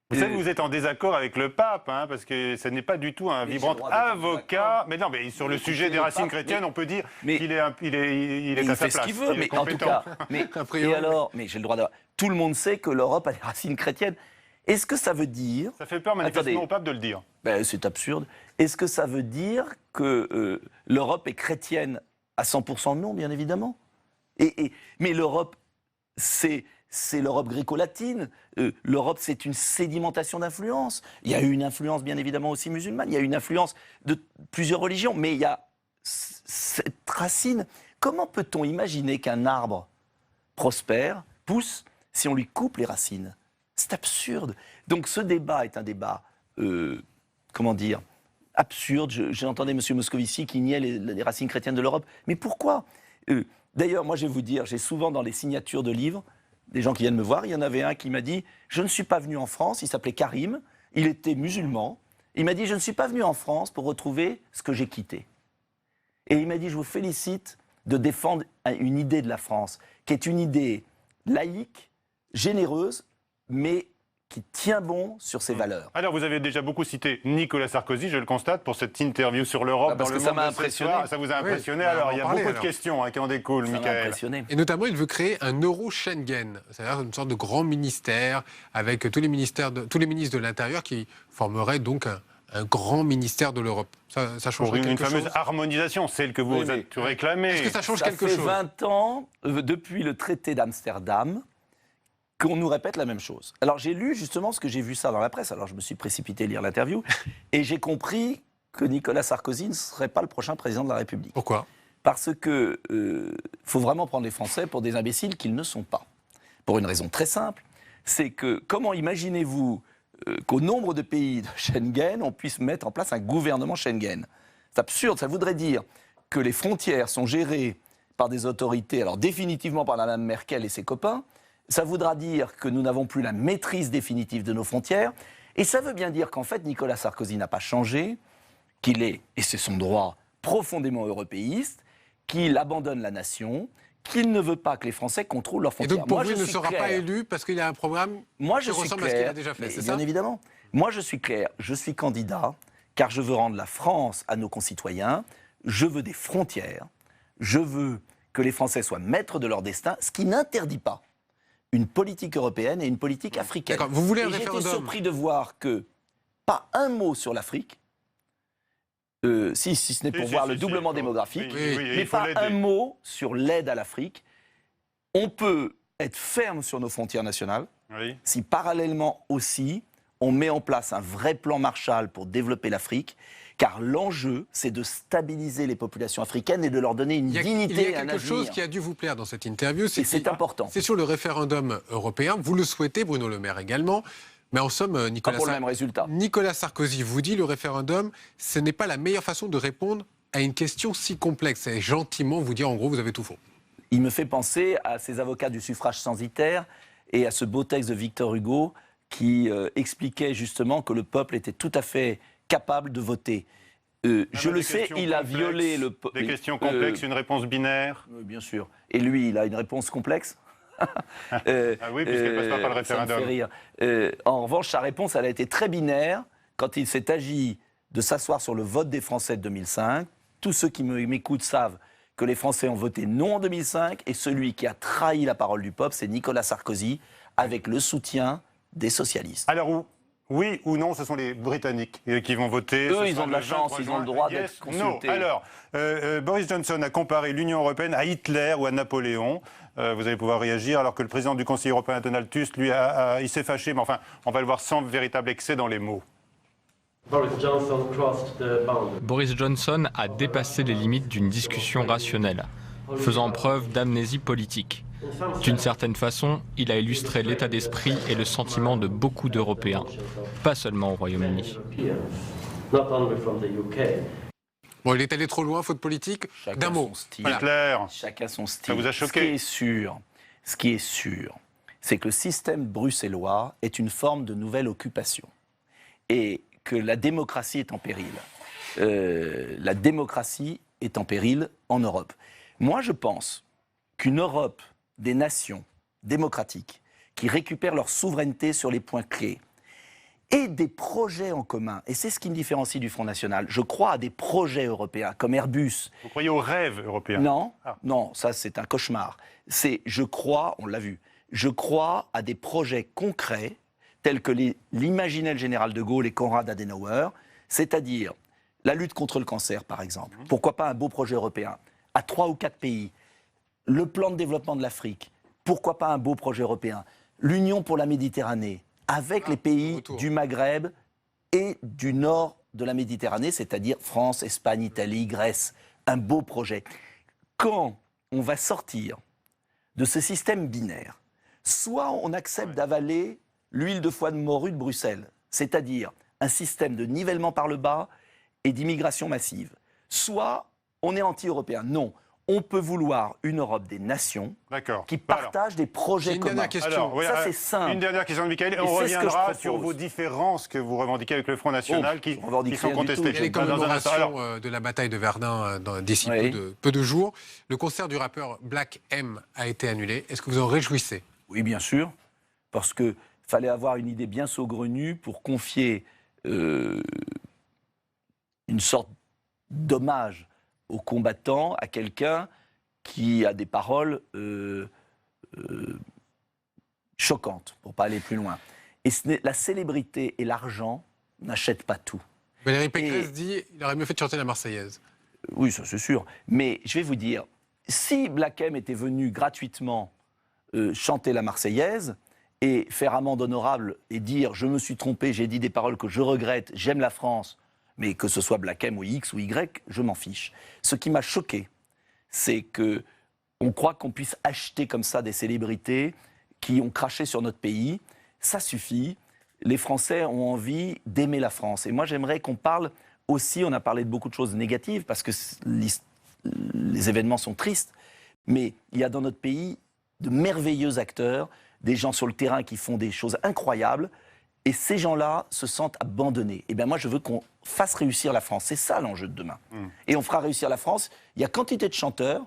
S1: Vous savez, vous êtes en désaccord avec le pape, hein, parce que ce n'est pas du tout un
S2: Mais
S1: vibrant
S2: j'ai le droit d'être en
S1: avocat.
S2: désaccord.
S1: Mais non, mais sur le
S2: Écoutez,
S1: sujet des
S2: le
S1: racines
S2: pape,
S1: chrétiennes, on peut dire
S2: mais-
S1: qu'il est, il est
S2: il
S1: à sa
S2: fait
S1: place.
S2: ce qu'il veut,
S1: Il est
S2: mais en tout
S1: compétent.
S2: cas, mais,
S6: A priori,
S2: et alors, mais j'ai le droit d'avoir. Tout le monde sait que l'Europe a des racines chrétiennes. Est-ce que ça veut dire,
S1: Ça fait peur manifestement
S2: Attendez.
S1: au pape de le dire.
S2: ben, c'est absurde, est-ce que ça veut dire que l'Europe est chrétienne à 100%? Non, bien évidemment. Mais l'Europe, c'est l'Europe gréco-latine. L'Europe, c'est une sédimentation d'influence. Il y a eu une influence, bien évidemment, aussi musulmane. Il y a eu une influence de plusieurs religions. Mais il y a cette racine. Comment peut-on imaginer qu'un arbre prospère, pousse, si on lui coupe les racines? C'est absurde. Donc ce débat est un débat, comment dire, absurde. J'entendais M. Moscovici qui niait les racines chrétiennes de l'Europe. Mais pourquoi? D'ailleurs, moi, je vais vous dire, j'ai souvent dans les signatures de livres, des gens qui viennent me voir, il y en avait un qui m'a dit « Je ne suis pas venu en France », il s'appelait Karim, il était musulman, il m'a dit « Je ne suis pas venu en France pour retrouver ce que j'ai quitté ». Et il m'a dit « Je vous félicite de défendre une idée de la France, qui est une idée laïque, généreuse, mais qui tient bon sur ses valeurs. »
S1: Alors, vous avez déjà beaucoup cité Nicolas Sarkozy, je le constate, pour cette interview sur l'Europe.
S2: Ah, parce
S1: dans
S2: que
S1: le
S2: ça
S1: Monde
S2: m'a
S1: de ce
S2: impressionné.
S1: soir. Ça vous a impressionné.
S6: bah,
S1: Alors,
S6: on
S1: il y a
S6: va en
S1: beaucoup
S6: parler,
S1: de
S6: alors.
S1: questions qui en découlent,
S2: Ça m'a
S1: Michael.
S2: impressionné.
S6: Et notamment, il veut créer un euro-Schengen, c'est-à-dire une sorte de grand ministère avec tous les ministres de l'Intérieur qui formeraient donc un grand ministère de l'Europe. Ça
S1: Pour
S6: changerait
S1: une
S6: quelque
S1: fameuse
S6: chose?
S1: harmonisation, celle que vous
S2: Oui, mais-
S1: tu réclamez.
S6: Est-ce que ça change
S2: Ça
S6: quelque
S2: fait
S6: chose?
S2: 20 ans, depuis le traité d'Amsterdam, qu'on nous répète la même chose. Alors j'ai lu justement ce que j'ai vu ça dans la presse, alors je me suis précipité lire l'interview, et j'ai compris que Nicolas Sarkozy ne serait pas le prochain président de la République.
S6: Pourquoi?
S2: Parce que faut vraiment prendre les Français pour des imbéciles qu'ils ne sont pas. Pour une raison très simple, c'est que comment imaginez-vous qu'au nombre de pays de Schengen, on puisse mettre en place un gouvernement Schengen? C'est absurde, ça voudrait dire que les frontières sont gérées par des autorités, alors définitivement par Mme Merkel et ses copains, ça voudra dire que nous n'avons plus la maîtrise définitive de nos frontières, et ça veut bien dire qu'en fait Nicolas Sarkozy n'a pas changé, qu'il est, et c'est son droit, profondément européiste, qu'il abandonne la nation, qu'il ne veut pas que les Français contrôlent leurs
S6: Et
S2: frontières.
S6: donc pour
S2: Moi,
S6: vous, il
S2: je
S6: ne
S2: suis
S6: sera
S2: clair.
S6: pas élu parce qu'il a un programme
S2: Moi,
S6: qui
S2: je suis
S6: ressemble à ce qu'il
S2: clair,
S6: a déjà fait,
S2: mais
S6: c'est
S2: bien
S6: ça?
S2: évidemment. Moi, je suis clair, je suis candidat, car je veux rendre la France à nos concitoyens, je veux des frontières, je veux que les Français soient maîtres de leur destin, ce qui n'interdit pas une politique européenne et une politique africaine.
S6: D'accord, vous voulez un
S2: Et j'étais
S6: référendum?
S2: surpris de voir que pas un mot sur l'Afrique, si ce n'est pour
S1: Si,
S2: voir
S1: si,
S2: le
S1: si,
S2: doublement
S1: faut-
S2: démographique,
S1: oui, oui,
S2: mais
S1: il faut
S2: pas
S1: l'aider.
S2: un mot sur l'aide à l'Afrique. On peut être ferme sur nos frontières nationales,
S1: Oui.
S2: si parallèlement aussi, on met en place un vrai plan Marshall pour développer l'Afrique, car l'enjeu, c'est de stabiliser les populations africaines et de leur donner une
S6: Il y a
S2: dignité et un
S6: quelque chose
S2: avenir.
S6: qui a dû vous plaire dans cette interview,
S2: Et c'est important.
S6: c'est sur le référendum européen. Vous le souhaitez, Bruno Le Maire également. Mais en somme,
S2: Pas
S6: Nicolas,
S2: pour le même résultat.
S6: Nicolas Sarkozy vous dit le référendum, ce n'est pas la meilleure façon de répondre à une question si complexe. Et gentiment vous dire, en gros, vous avez tout faux.
S2: Il me fait penser à ces avocats du suffrage censitaire et à ce beau texte de Victor Hugo qui expliquait justement que le peuple était tout à fait capable de voter. Je le sais, il a violé le...
S1: Des questions complexes, une réponse binaire.
S2: Bien sûr. Et lui, il a une réponse complexe.
S1: Ah oui, puisqu'elle passe pas par le référendum.
S2: Ça me fait rire. En revanche, sa réponse, elle a été très binaire quand il s'est agi de s'asseoir sur le vote des Français de 2005. Tous ceux qui m'écoutent savent que les Français ont voté non en 2005 et celui qui a trahi la parole du peuple, c'est Nicolas Sarkozy, avec le soutien des socialistes.
S1: Alors, oui ou non, ce sont les Britanniques qui vont voter.
S2: Eux,
S1: Ce
S2: ils
S1: sera
S2: ont de la
S1: le
S2: chance,
S1: 23
S2: ils ont le
S1: juin.
S2: droit
S1: Yes,
S2: d'être consultés.
S1: no. Alors, Boris Johnson a comparé l'Union européenne à Hitler ou à Napoléon. Vous allez pouvoir réagir, alors que le président du Conseil européen, Donald Tusk, lui, il s'est fâché, mais enfin, on va le voir sans véritable excès dans les mots.
S8: Boris Johnson a dépassé les limites d'une discussion rationnelle, faisant preuve d'amnésie politique. D'une certaine façon, il a illustré l'état d'esprit et le sentiment de beaucoup d'Européens, pas seulement au Royaume-Uni.
S6: Bon, il est allé trop loin, faute politique.
S2: Chacun
S6: D'un mot.
S2: son style.
S6: Voilà.
S1: Hitler.
S2: Chacun son style.
S1: Ça vous a choqué?
S2: Ce qui est sûr, c'est que le système bruxellois est une forme de nouvelle occupation et que la démocratie est en péril. La démocratie est en péril en Europe. Moi, je pense qu'une Europe des nations démocratiques qui récupèrent leur souveraineté sur les points clés et des projets en commun, et c'est ce qui me différencie du Front National, je crois à des projets européens comme Airbus.
S1: Vous croyez au rêve européen?
S2: Non,
S1: Ah.
S2: non, ça c'est un cauchemar. Je crois, on l'a vu, je crois à des projets concrets tels que l'imaginait le général de Gaulle et Konrad Adenauer, c'est-à-dire la lutte contre le cancer par exemple. Pourquoi pas un beau projet européen à 3 ou 4 pays? Le plan de développement de l'Afrique, pourquoi pas un beau projet européen? L'Union pour la Méditerranée, avec les pays
S6: retour.
S2: du Maghreb et du nord de la Méditerranée, c'est-à-dire France, Espagne, Italie, Grèce. Un beau projet. Quand on va sortir de ce système binaire, soit on accepte d'avaler l'huile de foie de morue de Bruxelles, c'est-à-dire un système de nivellement par le bas et d'immigration massive, soit on est anti-européen. Non, on peut vouloir une Europe des nations
S1: D'accord.
S2: qui
S1: Alors,
S2: partagent des
S6: J'ai
S2: projets
S6: une
S2: communs.
S6: dernière question.
S1: Alors, oui,
S2: Ça, c'est simple.
S1: Une dernière question de Michael.
S2: Et
S1: On
S2: c'est ce que
S1: reviendra
S2: je
S1: sur
S2: propose.
S1: vos différences que vous revendiquez avec le Front National
S2: Oh,
S1: qui
S2: je revendique
S1: sont
S2: rien du tout.
S1: contestées.
S6: Il y a les
S1: Dans un instant.
S6: commémorations
S1: Alors,
S6: de la bataille de Verdun d'ici
S2: Oui.
S6: peu de jours. Le concert du rappeur Black M a été annulé. Est-ce que vous en réjouissez?
S2: Oui, bien sûr, parce qu'il fallait avoir une idée bien saugrenue pour confier une sorte d'hommage aux combattants à quelqu'un qui a des paroles choquantes, pour pas aller plus loin. Et la célébrité et l'argent n'achètent pas tout.
S6: Valérie Pécresse dit qu'il aurait mieux fait de chanter la Marseillaise.
S2: Oui, ça c'est sûr. Mais je vais vous dire, si Black M était venu gratuitement chanter la Marseillaise et faire amende honorable et dire « je me suis trompé, j'ai dit des paroles que je regrette, j'aime la France, Mais que ce soit Black M ou X ou Y, je m'en fiche. Ce qui m'a choqué, c'est que on croit qu'on puisse acheter comme ça des célébrités qui ont craché sur notre pays. Ça suffit. Les Français ont envie d'aimer la France. Et moi, j'aimerais qu'on parle aussi, on a parlé de beaucoup de choses négatives, parce que les événements sont tristes, mais il y a dans notre pays de merveilleux acteurs, des gens sur le terrain qui font des choses incroyables, et ces gens-là se sentent abandonnés. Et bien moi, je veux qu'on fasse réussir la France. C'est ça l'enjeu de demain. Et on fera réussir la France. Il y a quantité de chanteurs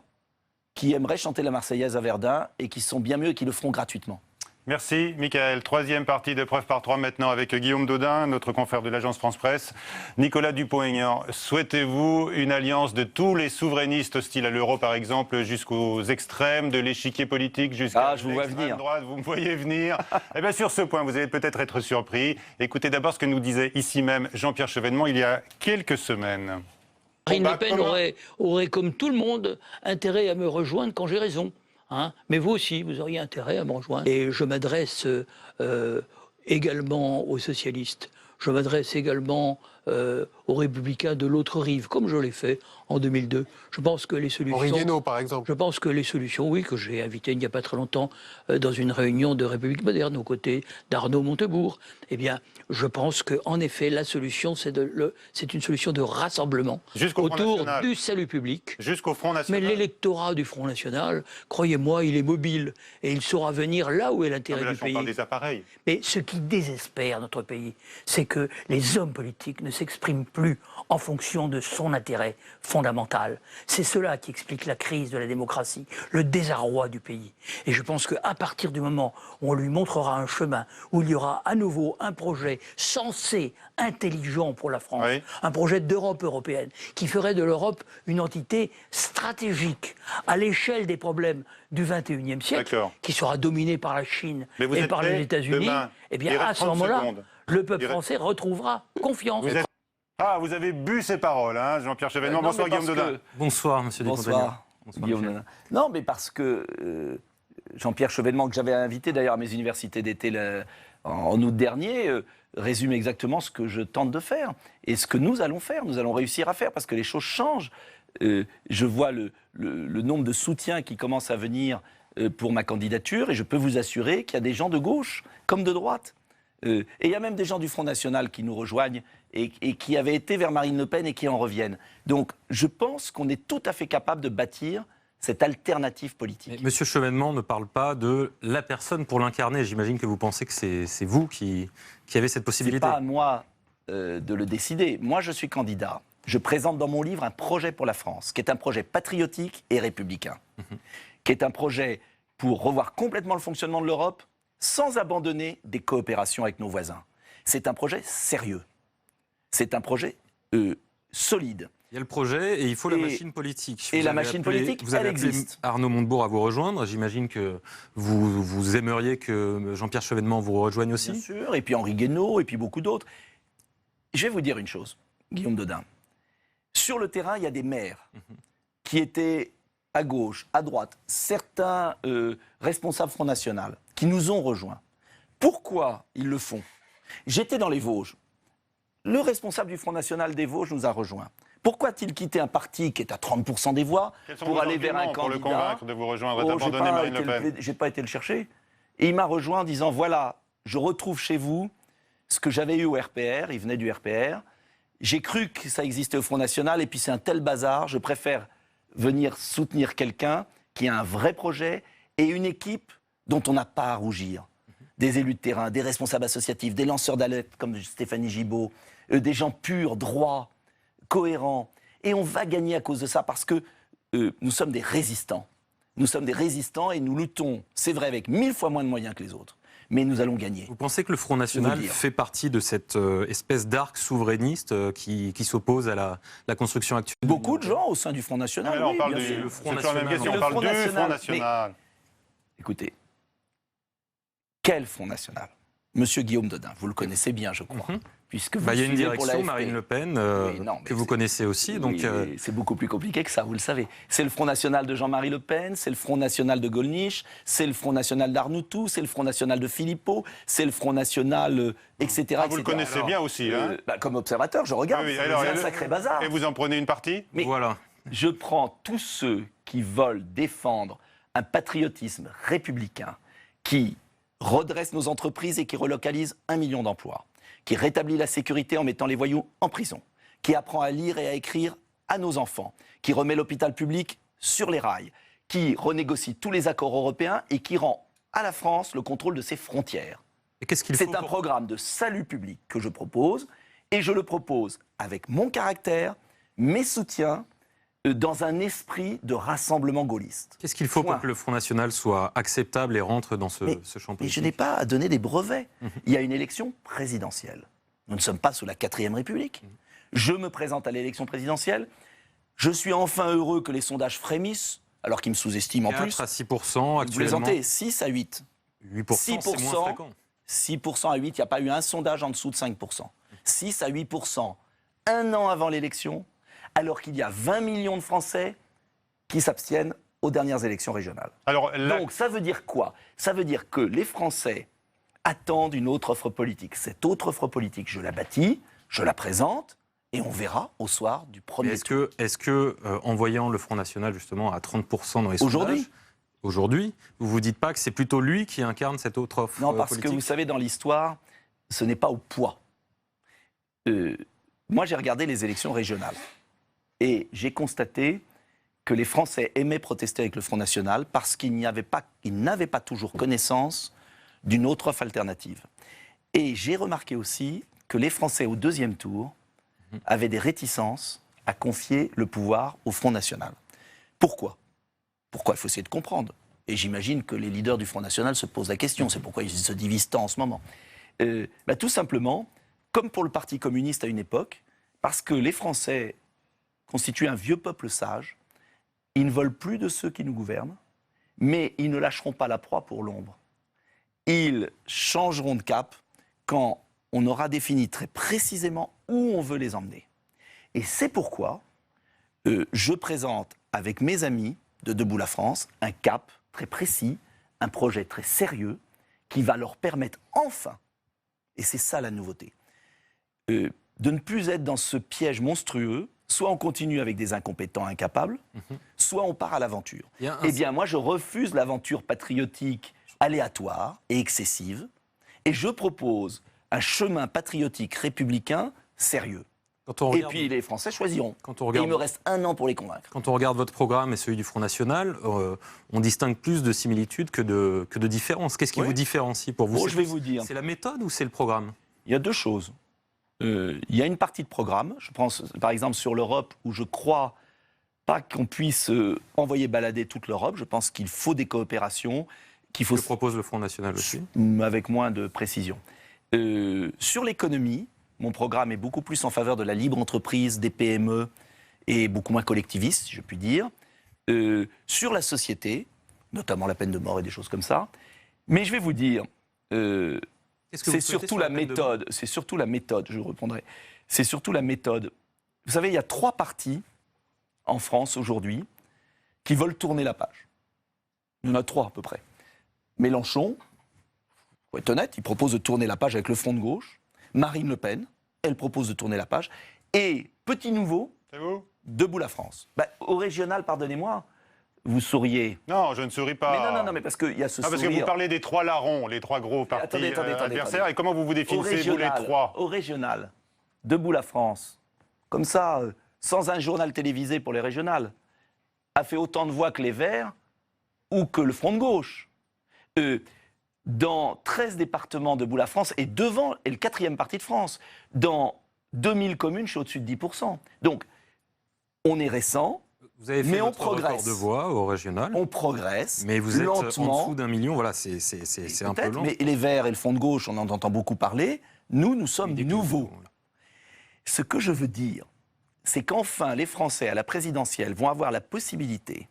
S2: qui aimeraient chanter la Marseillaise à Verdun et qui sont bien mieux et qui le feront gratuitement.
S1: Merci, Michael. Troisième partie de Preuve par 3 maintenant avec Guillaume Dodin, notre confrère de l'agence France-Presse. Nicolas Dupont-Aignan, souhaitez-vous une alliance de tous les souverainistes hostiles à l'euro, par exemple, jusqu'aux extrêmes de l'échiquier politique, jusqu'à l'extrême droite? Vous me voyez venir. Eh bien, sur ce point, vous allez peut-être être surpris. Écoutez d'abord ce que nous disait ici même Jean-Pierre Chevènement il y a quelques semaines.
S9: Marine Le Pen aurait, comme tout le monde, intérêt à me rejoindre quand j'ai raison. Hein, mais vous aussi, vous auriez intérêt à me rejoindre. Et je m'adresse également aux socialistes. Je m'adresse également aux républicains de l'autre rive, comme je l'ai fait en 2002. Je pense que les solutions...
S6: Henri Guénaud, par exemple.
S9: Je pense que les solutions, oui, que j'ai invité il n'y a pas très longtemps dans une réunion de République moderne aux côtés d'Arnaud Montebourg, eh bien, je pense qu'en effet, la solution, c'est une solution de rassemblement autour du salut public.
S1: Jusqu'au Front National.
S9: Mais l'électorat du Front National, croyez-moi, il est mobile et il saura venir là où est l'intérêt du pays.
S1: On parle des appareils.
S9: Mais ce qui désespère notre pays, c'est que les hommes politiques ne s'expriment plus en fonction de son intérêt fondamental. C'est cela qui explique la crise de la démocratie, le désarroi du pays. Et je pense qu'à partir du moment où on lui montrera un chemin, où il y aura à nouveau un projet sensé, intelligent pour la France, oui, un projet d'Europe européenne, qui ferait de l'Europe une entité stratégique à l'échelle des problèmes du XXIe siècle, qui sera dominée par la Chine et par les États-Unis, eh bien à ce moment-là, le peuple français retrouvera confiance.
S1: Vous avez bu ces paroles, hein, Jean-Pierre Chevènement. Bonsoir Guillaume Dodin.
S10: Bonsoir, monsieur Dupont-Aignan.
S2: Bonsoir Guillaume Dodin. Non, mais parce que Jean-Pierre Chevènement, que j'avais invité d'ailleurs à mes universités d'été en août dernier, résume exactement ce que je tente de faire. Et ce que nous allons faire, nous allons réussir à faire, parce que les choses changent. Je vois le nombre de soutiens qui commence à venir pour ma candidature, et je peux vous assurer qu'il y a des gens de gauche comme de droite. Et il y a même des gens du Front National qui nous rejoignent et qui avaient été vers Marine Le Pen et qui en reviennent. Donc je pense qu'on est tout à fait capable de bâtir cette alternative politique.
S10: Mais Monsieur Chevènement ne parle pas de la personne pour l'incarner. J'imagine que vous pensez que c'est vous qui avez cette possibilité.
S2: Ce n'est pas à moi de le décider. Moi, je suis candidat. Je présente dans mon livre un projet pour la France, qui est un projet patriotique et républicain, qui est un projet pour revoir complètement le fonctionnement de l'Europe, sans abandonner des coopérations avec nos voisins. C'est un projet sérieux. C'est un projet solide.
S10: Il y a le projet et il faut la machine politique.
S2: Et la machine politique,
S10: vous avez
S2: elle existe.
S10: Arnaud Montebourg à vous rejoindre. J'imagine que vous aimeriez que Jean-Pierre Chevènement vous rejoigne aussi.
S2: Bien sûr, et puis Henri Guénaud, et puis beaucoup d'autres. Je vais vous dire une chose, Guillaume Dodin. Sur le terrain, il y a des maires qui étaient à gauche, à droite, certains responsables Front National qui nous ont rejoints. Pourquoi ils le font? J'étais dans les Vosges. Le responsable du Front National des Vosges nous a rejoints. Pourquoi a-t-il quitté un parti qui est à 30% des voix pour aller vers un candidat?
S1: Pour le convaincre de vous rejoindre, d'abandonner Marine Le Pen.
S2: J'ai pas été le chercher. Et il m'a rejoint en disant, voilà, je retrouve chez vous ce que j'avais eu au RPR, il venait du RPR. J'ai cru que ça existait au Front National, et puis c'est un tel bazar, je préfère venir soutenir quelqu'un qui a un vrai projet et une équipe dont on n'a pas à rougir. Des élus de terrain, des responsables associatifs, des lanceurs d'alerte comme Stéphanie Gibault, des gens purs, droits, cohérents. Et on va gagner à cause de ça parce que nous sommes des résistants. Nous sommes des résistants et nous luttons, c'est vrai, avec 1000 fois moins de moyens que les autres. Mais nous allons gagner.
S10: Vous pensez que le Front National fait partie de cette espèce d'arc souverainiste qui s'oppose à la construction actuelle?
S2: Beaucoup de gens au sein du Front National.
S1: Alors, oui, on parle du Front National. On parle du Front National.
S2: Écoutez, quel Front National? Monsieur Guillaume Dodin, vous le connaissez bien, je crois. puisque vous
S10: Il y a une
S2: suivez pour
S10: direction,
S2: l'AFP.
S10: Marine Le Pen,
S2: Oui, non, mais
S10: que vous connaissez aussi. Donc,
S2: Oui, mais c'est beaucoup plus compliqué que ça, vous le savez. C'est le Front National de Jean-Marie Le Pen, c'est le Front National de Gollnisch, c'est le Front National d'Arnoutou, c'est le Front National de Philippot, c'est le Front National, etc.
S1: Vous le connaissez bien aussi, hein
S2: Comme observateur, je regarde,
S1: Oui, oui,
S2: c'est
S1: alors,
S2: un sacré bazar.
S1: Et vous en prenez une partie?
S2: Mais
S10: voilà.
S2: je prends tous ceux qui veulent défendre un patriotisme républicain, qui redresse nos entreprises et qui relocalise 1 million d'emplois, qui rétablit la sécurité en mettant les voyous en prison, qui apprend à lire et à écrire à nos enfants, qui remet l'hôpital public sur les rails, qui renégocie tous les accords européens et qui rend à la France le contrôle de ses frontières.
S10: Et qu'est-ce qu'il faut
S2: C'est un programme de salut public que je propose, et je le propose avec mon caractère, mes soutiens, dans un esprit de rassemblement gaulliste.
S10: Qu'est-ce qu'il faut
S2: Point.
S10: pour que le Front National soit acceptable et rentre dans ce champ
S2: Mais
S10: politique?
S2: je n'ai pas à donner des brevets. Il y a une élection présidentielle. Nous ne sommes pas sous la 4e République. Je me présente à l'élection présidentielle. Je suis enfin heureux que les sondages frémissent, alors qu'ils me sous-estiment en
S10: 4
S2: plus.
S10: à 6%
S2: Vous
S10: actuellement.
S2: plaisantez, 6 à 8.
S10: 8%, c'est moins fréquent.
S2: 6% à 8, il n'y a pas eu un sondage en dessous de 5%. 6 à 8%, un an avant l'élection, alors qu'il y a 20 millions de Français qui s'abstiennent aux dernières élections régionales.
S1: Alors,
S2: Donc ça veut dire quoi? Ça veut dire que les Français attendent une autre offre politique. Cette autre offre politique, je la bâtis, je la présente, et on verra au soir du premier tour.
S10: Est-ce que en voyant le Front National justement à 30% dans les
S2: Aujourd'hui,
S10: sondages, aujourd'hui, vous vous dites pas que c'est plutôt lui qui incarne cette autre offre
S2: non, parce
S10: politique?
S2: que vous savez, dans l'histoire, ce n'est pas au poids. Moi, j'ai regardé les élections régionales. Et j'ai constaté que les Français aimaient protester avec le Front National parce qu'ils n'avaient pas toujours connaissance d'une autre offre alternative. Et j'ai remarqué aussi que les Français, au deuxième tour, avaient des réticences à confier le pouvoir au Front National. Pourquoi? Pourquoi? Il faut essayer de comprendre. Et j'imagine que les leaders du Front National se posent la question. C'est pourquoi ils se divisent tant en ce moment. Tout simplement, comme pour le Parti communiste à une époque, parce que les Français constituent un vieux peuple sage, ils ne veulent plus de ceux qui nous gouvernent, mais ils ne lâcheront pas la proie pour l'ombre. Ils changeront de cap quand on aura défini très précisément où on veut les emmener. Et c'est pourquoi je présente avec mes amis de Debout la France un cap très précis, un projet très sérieux qui va leur permettre enfin, et c'est ça la nouveauté, de ne plus être dans ce piège monstrueux. Soit on continue avec des incompétents incapables, soit on part à l'aventure. Eh bien, moi, je refuse l'aventure patriotique aléatoire et excessive, et je propose un chemin patriotique républicain sérieux. Et puis les Français choisiront. Et il me reste 1 an pour les convaincre.
S10: Quand on regarde votre programme et celui du Front National, on distingue plus de similitudes que de différences. Qu'est-ce qui vous différencie pour vous?
S2: Je vais vous dire.
S10: C'est la méthode ou c'est le programme?
S2: Il y a 2 choses. Il y a une partie de programme, je pense par exemple sur l'Europe, où je crois pas qu'on puisse envoyer balader toute l'Europe. Je pense qu'il faut des coopérations.
S10: Que propose le Front National aussi?
S2: Avec moins de précision. Sur l'économie, mon programme est beaucoup plus en faveur de la libre entreprise, des PME, et beaucoup moins collectiviste, si je puis dire. Sur la société, notamment la peine de mort et des choses comme ça. Mais je vais vous dire... c'est surtout la méthode. C'est surtout la méthode, je répondrai. C'est surtout la méthode. Vous savez, il y a 3 partis en France aujourd'hui qui veulent tourner la page. Il y en a 3 à peu près. Mélenchon, faut être honnête, il propose de tourner la page avec le Front de gauche. Marine Le Pen, elle propose de tourner la page. Et petit nouveau, Debout la France. Au régional, pardonnez-moi, vous souriez.
S1: Non, je ne souris pas.
S2: Mais non, mais parce qu'il y a ce sourire.
S1: Parce que vous parlez des 3 larrons, les 3 gros partis adversaires. Et comment vous définissez, vous, les 3?
S2: Au régional, Debout la France, comme ça, sans un journal télévisé pour les régionales, a fait autant de voix que les Verts ou que le Front de gauche. Dans 13 départements Debout la France, et devant, et le 4e parti de France, dans 2000 communes, je suis au-dessus de 10%. Donc, on est récent.
S10: Vous avez fait
S2: mais on
S10: votre
S2: progresse.
S10: record de voix au régional.
S2: On progresse.
S10: Mais vous êtes
S2: lentement.
S10: en dessous d'1 million. Voilà, c'est un peu lent.
S2: Mais les Verts et le Front de gauche, on en entend beaucoup parler. Nous sommes nouveaux. Ce que je veux dire, c'est qu'enfin, les Français à la présidentielle vont avoir la possibilité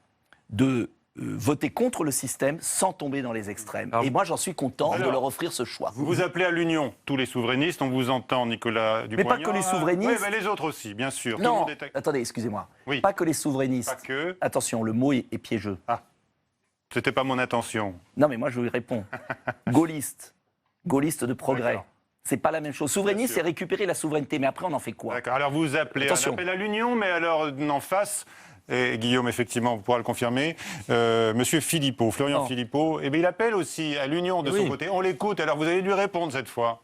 S2: de voter contre le système sans tomber dans les extrêmes. Et moi, j'en suis content de leur offrir ce choix.
S1: Vous vous appelez à l'union tous les souverainistes, on vous entend, Nicolas Dupont-Aignan.
S2: Mais pas que les souverainistes.
S1: Oui, mais les autres aussi, bien sûr. Tout
S2: Non,
S1: le monde est...
S2: attendez, excusez-moi.
S1: Oui.
S2: Pas que les souverainistes.
S1: Pas que...
S2: Attention, le mot est piégeux.
S1: Ah, c'était pas mon intention.
S2: Non, mais moi, je vous réponds. Gaulliste. Gaulliste de progrès.
S1: D'accord.
S2: C'est pas la même chose. Souverainiste, c'est récupérer la souveraineté. Mais après, on en fait quoi?
S1: D'accord, alors vous appelez
S2: Attention.
S1: un appel à l'union, mais alors en face... Et Guillaume, effectivement, pourra le confirmer. Monsieur Philippot, Florian Philippot, eh bien, il appelle aussi à l'union de son côté. On l'écoute, alors vous allez lui répondre cette fois.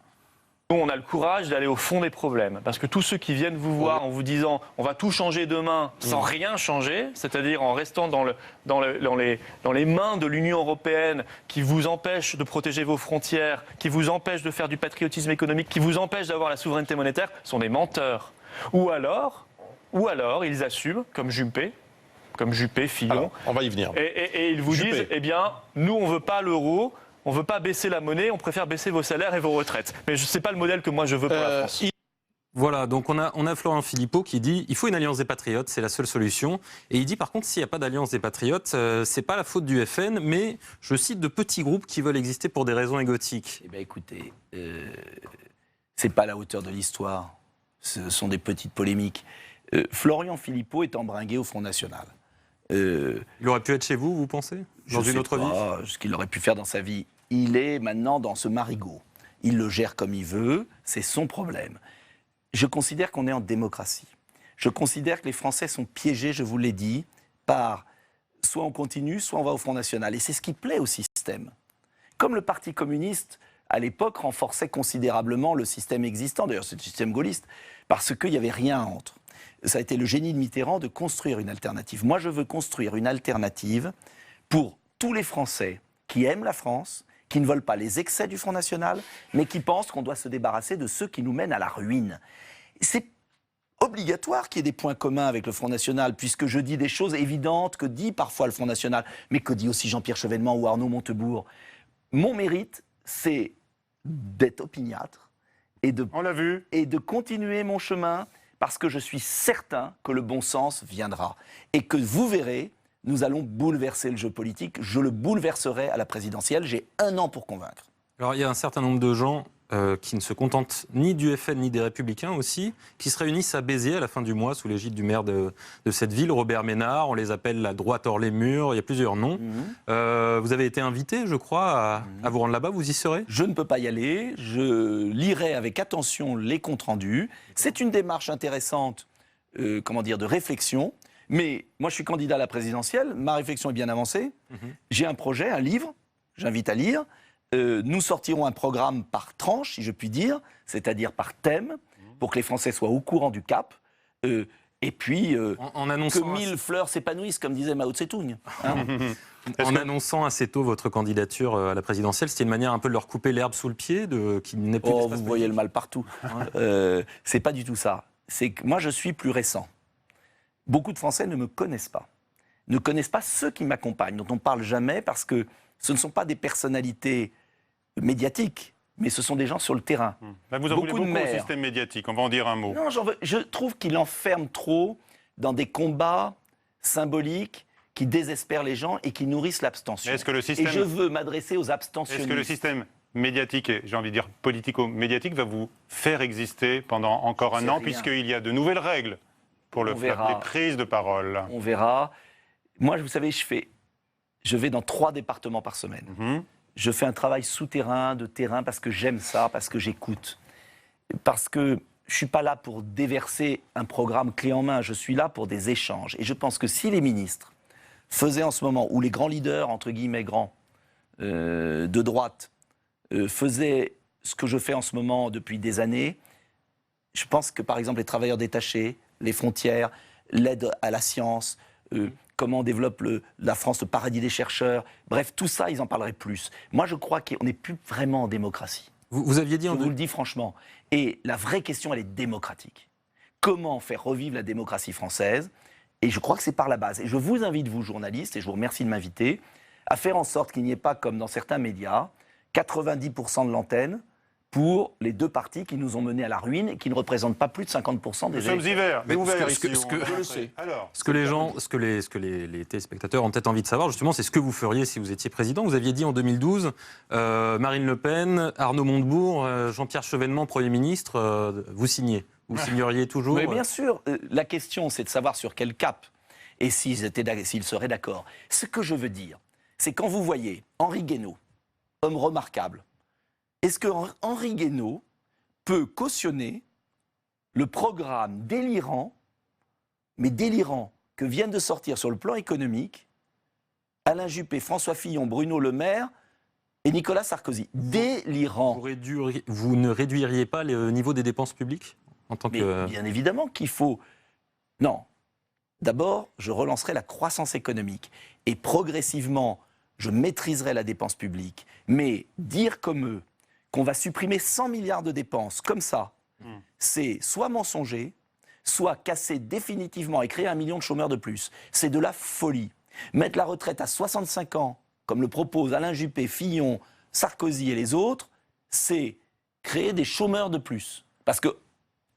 S11: Nous, on a le courage d'aller au fond des problèmes. Parce que tous ceux qui viennent vous voir en vous disant on va tout changer demain sans rien changer, c'est-à-dire en restant dans les mains de l'Union européenne qui vous empêche de protéger vos frontières, qui vous empêche de faire du patriotisme économique, qui vous empêche d'avoir la souveraineté monétaire, sont des menteurs. Ou alors ils assument, comme Juppé, Fillon.
S12: Alors, on va y venir.
S11: Et ils vous
S12: Juppé.
S11: disent, eh bien, nous, on ne veut pas l'euro, on ne veut pas baisser la monnaie, on préfère baisser vos salaires et vos retraites. Mais ce n'est pas le modèle que moi je veux pour la France.
S10: Voilà, donc on a Florian Philippot qui dit il faut une alliance des patriotes, c'est la seule solution. Et il dit par contre s'il n'y a pas d'alliance des patriotes, c'est pas la faute du FN, mais je cite de petits groupes qui veulent exister pour des raisons égotiques.
S2: Eh bien écoutez, c'est pas à la hauteur de l'histoire. Ce sont des petites polémiques. Florian Philippot est embringué au Front National.
S10: Il aurait pu être chez vous, vous pensez? Dans une autre vie?
S2: Ce qu'il aurait pu faire dans sa vie. Il est maintenant dans ce marigot. Il le gère comme il veut, c'est son problème. Je considère qu'on est en démocratie. Je considère que les Français sont piégés, je vous l'ai dit, par soit on continue, soit on va au Front National. Et c'est ce qui plaît au système. Comme le Parti communiste, à l'époque, renforçait considérablement le système existant, d'ailleurs c'est le système gaulliste, parce qu'il n'y avait rien entre. Ça a été le génie de Mitterrand de construire une alternative. Moi, je veux construire une alternative pour tous les Français qui aiment la France, qui ne veulent pas les excès du Front National, mais qui pensent qu'on doit se débarrasser de ceux qui nous mènent à la ruine. C'est obligatoire qu'il y ait des points communs avec le Front National, puisque je dis des choses évidentes que dit parfois le Front National, mais que dit aussi Jean-Pierre Chevènement ou Arnaud Montebourg. Mon mérite, c'est d'être opiniâtre et de continuer mon chemin, parce que je suis certain que le bon sens viendra. Et que vous verrez, nous allons bouleverser le jeu politique. Je le bouleverserai à la présidentielle. J'ai 1 an pour convaincre.
S10: Alors il y a un certain nombre de gens qui ne se contentent ni du FN ni des Républicains aussi, qui se réunissent à Béziers à la fin du mois sous l'égide du maire de cette ville, Robert Ménard. On les appelle la droite hors les murs, il y a plusieurs noms. Vous avez été invité, je crois, à vous rendre là-bas, vous y serez?
S2: Je ne peux pas y aller, je lirai avec attention les comptes rendus. C'est une démarche intéressante, de réflexion. Mais moi, je suis candidat à la présidentielle, ma réflexion est bien avancée. J'ai un projet, un livre, j'invite à lire. Nous sortirons un programme par tranche, si je puis dire, c'est-à-dire par thème, pour que les Français soient au courant du cap. Et puis,
S10: en annonçant
S2: que 1000 fleurs s'épanouissent, comme disait Mao Tse-tung. Hein.
S10: En annonçant assez tôt votre candidature à la présidentielle, c'était une manière un peu de leur couper l'herbe sous le pied, qu'il n'est plus...
S2: Oh, vous voyez le mal partout. C'est pas du tout ça. C'est que moi, je suis plus récent. Beaucoup de Français ne me connaissent pas. Ne connaissent pas ceux qui m'accompagnent, dont on ne parle jamais, parce que ce ne sont pas des personnalités médiatiques, mais ce sont des gens sur le terrain.
S1: Vous en voulez beaucoup au système médiatique, on va en dire un mot.
S2: Non, je trouve qu'il enferme trop dans des combats symboliques qui désespèrent les gens et qui nourrissent l'abstention.
S1: Est-ce que le système...
S2: Et je veux m'adresser aux abstentionnistes.
S1: Est-ce que le système médiatique, et j'ai envie de dire politico-médiatique, va vous faire exister pendant encore un an, puisqu'il y a de nouvelles règles pour les prises de parole?
S2: On verra. Moi, vous savez, je vais dans 3 départements par semaine. Je fais un travail souterrain, de terrain, parce que j'aime ça, parce que j'écoute. Parce que je ne suis pas là pour déverser un programme clé en main, je suis là pour des échanges. Et je pense que si les ministres faisaient en ce moment, ou les grands leaders, entre guillemets grands, de droite, faisaient ce que je fais en ce moment depuis des années, je pense que, par exemple, les travailleurs détachés, les frontières, l'aide à la science... comment on développe la France, le paradis des chercheurs. Bref, tout ça, ils en parleraient plus. Moi, je crois qu'on n'est plus vraiment en démocratie.
S10: Vous aviez dit...
S2: Je vous le dis franchement. Et la vraie question, elle est démocratique. Comment faire revivre la démocratie française? Et je crois que c'est par la base. Et je vous invite, vous, journalistes, et je vous remercie de m'inviter, à faire en sorte qu'il n'y ait pas, comme dans certains médias, 90% de l'antenne pour les deux partis qui nous ont menés à la ruine et qui ne représentent pas plus de 50% des
S1: Nous sommes
S2: électeurs.
S1: ouverts
S10: ce que-
S1: ici.
S10: ce que-
S1: on-
S2: Je le sais.
S1: Alors,
S10: Ce que les gens, ce que les téléspectateurs ont peut-être envie de savoir, justement, c'est ce que vous feriez si vous étiez président. Vous aviez dit en 2012, Marine Le Pen, Arnaud Montebourg, Jean-Pierre Chevènement, Premier ministre, vous signez. Vous signeriez toujours
S2: Mais bien sûr, la question c'est de savoir sur quel cap et s'ils seraient d'accord. Ce que je veux dire, c'est quand vous voyez Henri Guénaud, homme remarquable, est-ce que Henri Guénaud peut cautionner le programme délirant, mais délirant, que viennent de sortir sur le plan économique Alain Juppé, François Fillon, Bruno Le Maire et Nicolas Sarkozy? Délirant.
S10: Vous ne réduiriez pas le niveau des dépenses publiques en tant
S2: Mais
S10: que...
S2: bien évidemment qu'il faut... Non. D'abord, je relancerai la croissance économique. Et progressivement, je maîtriserai la dépense publique. Mais dire comme eux qu'on va supprimer 100 milliards de dépenses, comme ça, c'est soit mensonger, soit casser définitivement et créer 1 million de chômeurs de plus. C'est de la folie. Mettre la retraite à 65 ans, comme le proposent Alain Juppé, Fillon, Sarkozy et les autres, c'est créer des chômeurs de plus. Parce que,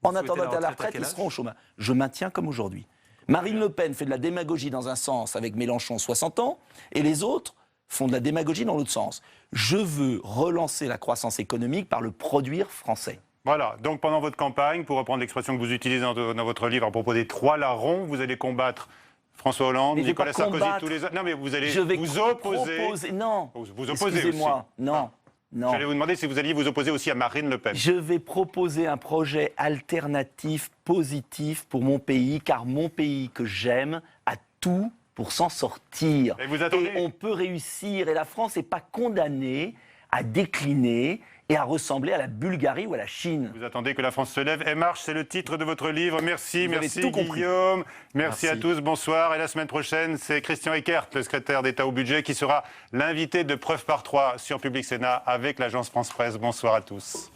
S2: en attendant à la retraite, ils seront au chômage. Je maintiens comme aujourd'hui. Marine Le Pen fait de la démagogie dans un sens avec Mélenchon, 60 ans, et les autres font de la démagogie dans l'autre sens. Je veux relancer la croissance économique par le produire français.
S1: voilà. Donc pendant votre campagne, pour reprendre l'expression que vous utilisez dans votre livre à propos des 3 larrons, vous allez combattre François Hollande,
S2: Mais je vais
S1: Nicolas
S2: pas
S1: Sarkozy,
S2: combattre.
S1: tous les autres. Non, mais vous allez
S2: Je vais
S1: vous opposer.
S2: proposer... Non,
S1: Vous opposez aussi.
S2: excusez-moi, non, non.
S1: J'allais vous demander si vous alliez vous opposer aussi à Marine Le Pen.
S2: Je vais proposer un projet alternatif, positif pour mon pays, car mon pays que j'aime a tout pour s'en sortir.
S1: Et vous attendez-
S2: on peut réussir, et la France n'est pas condamnée à décliner et à ressembler à la Bulgarie ou à la Chine.
S1: Vous attendez que la France se lève et marche, c'est le titre de votre livre. Merci,
S2: Vous avez
S1: merci
S2: tout compris.
S1: Guillaume. Merci à
S10: Merci.
S1: tous, bonsoir. Et la semaine prochaine, c'est Christian Eckert, le secrétaire d'État au budget, qui sera l'invité de Preuve par 3 sur Public Sénat avec l'agence France Presse. Bonsoir à tous.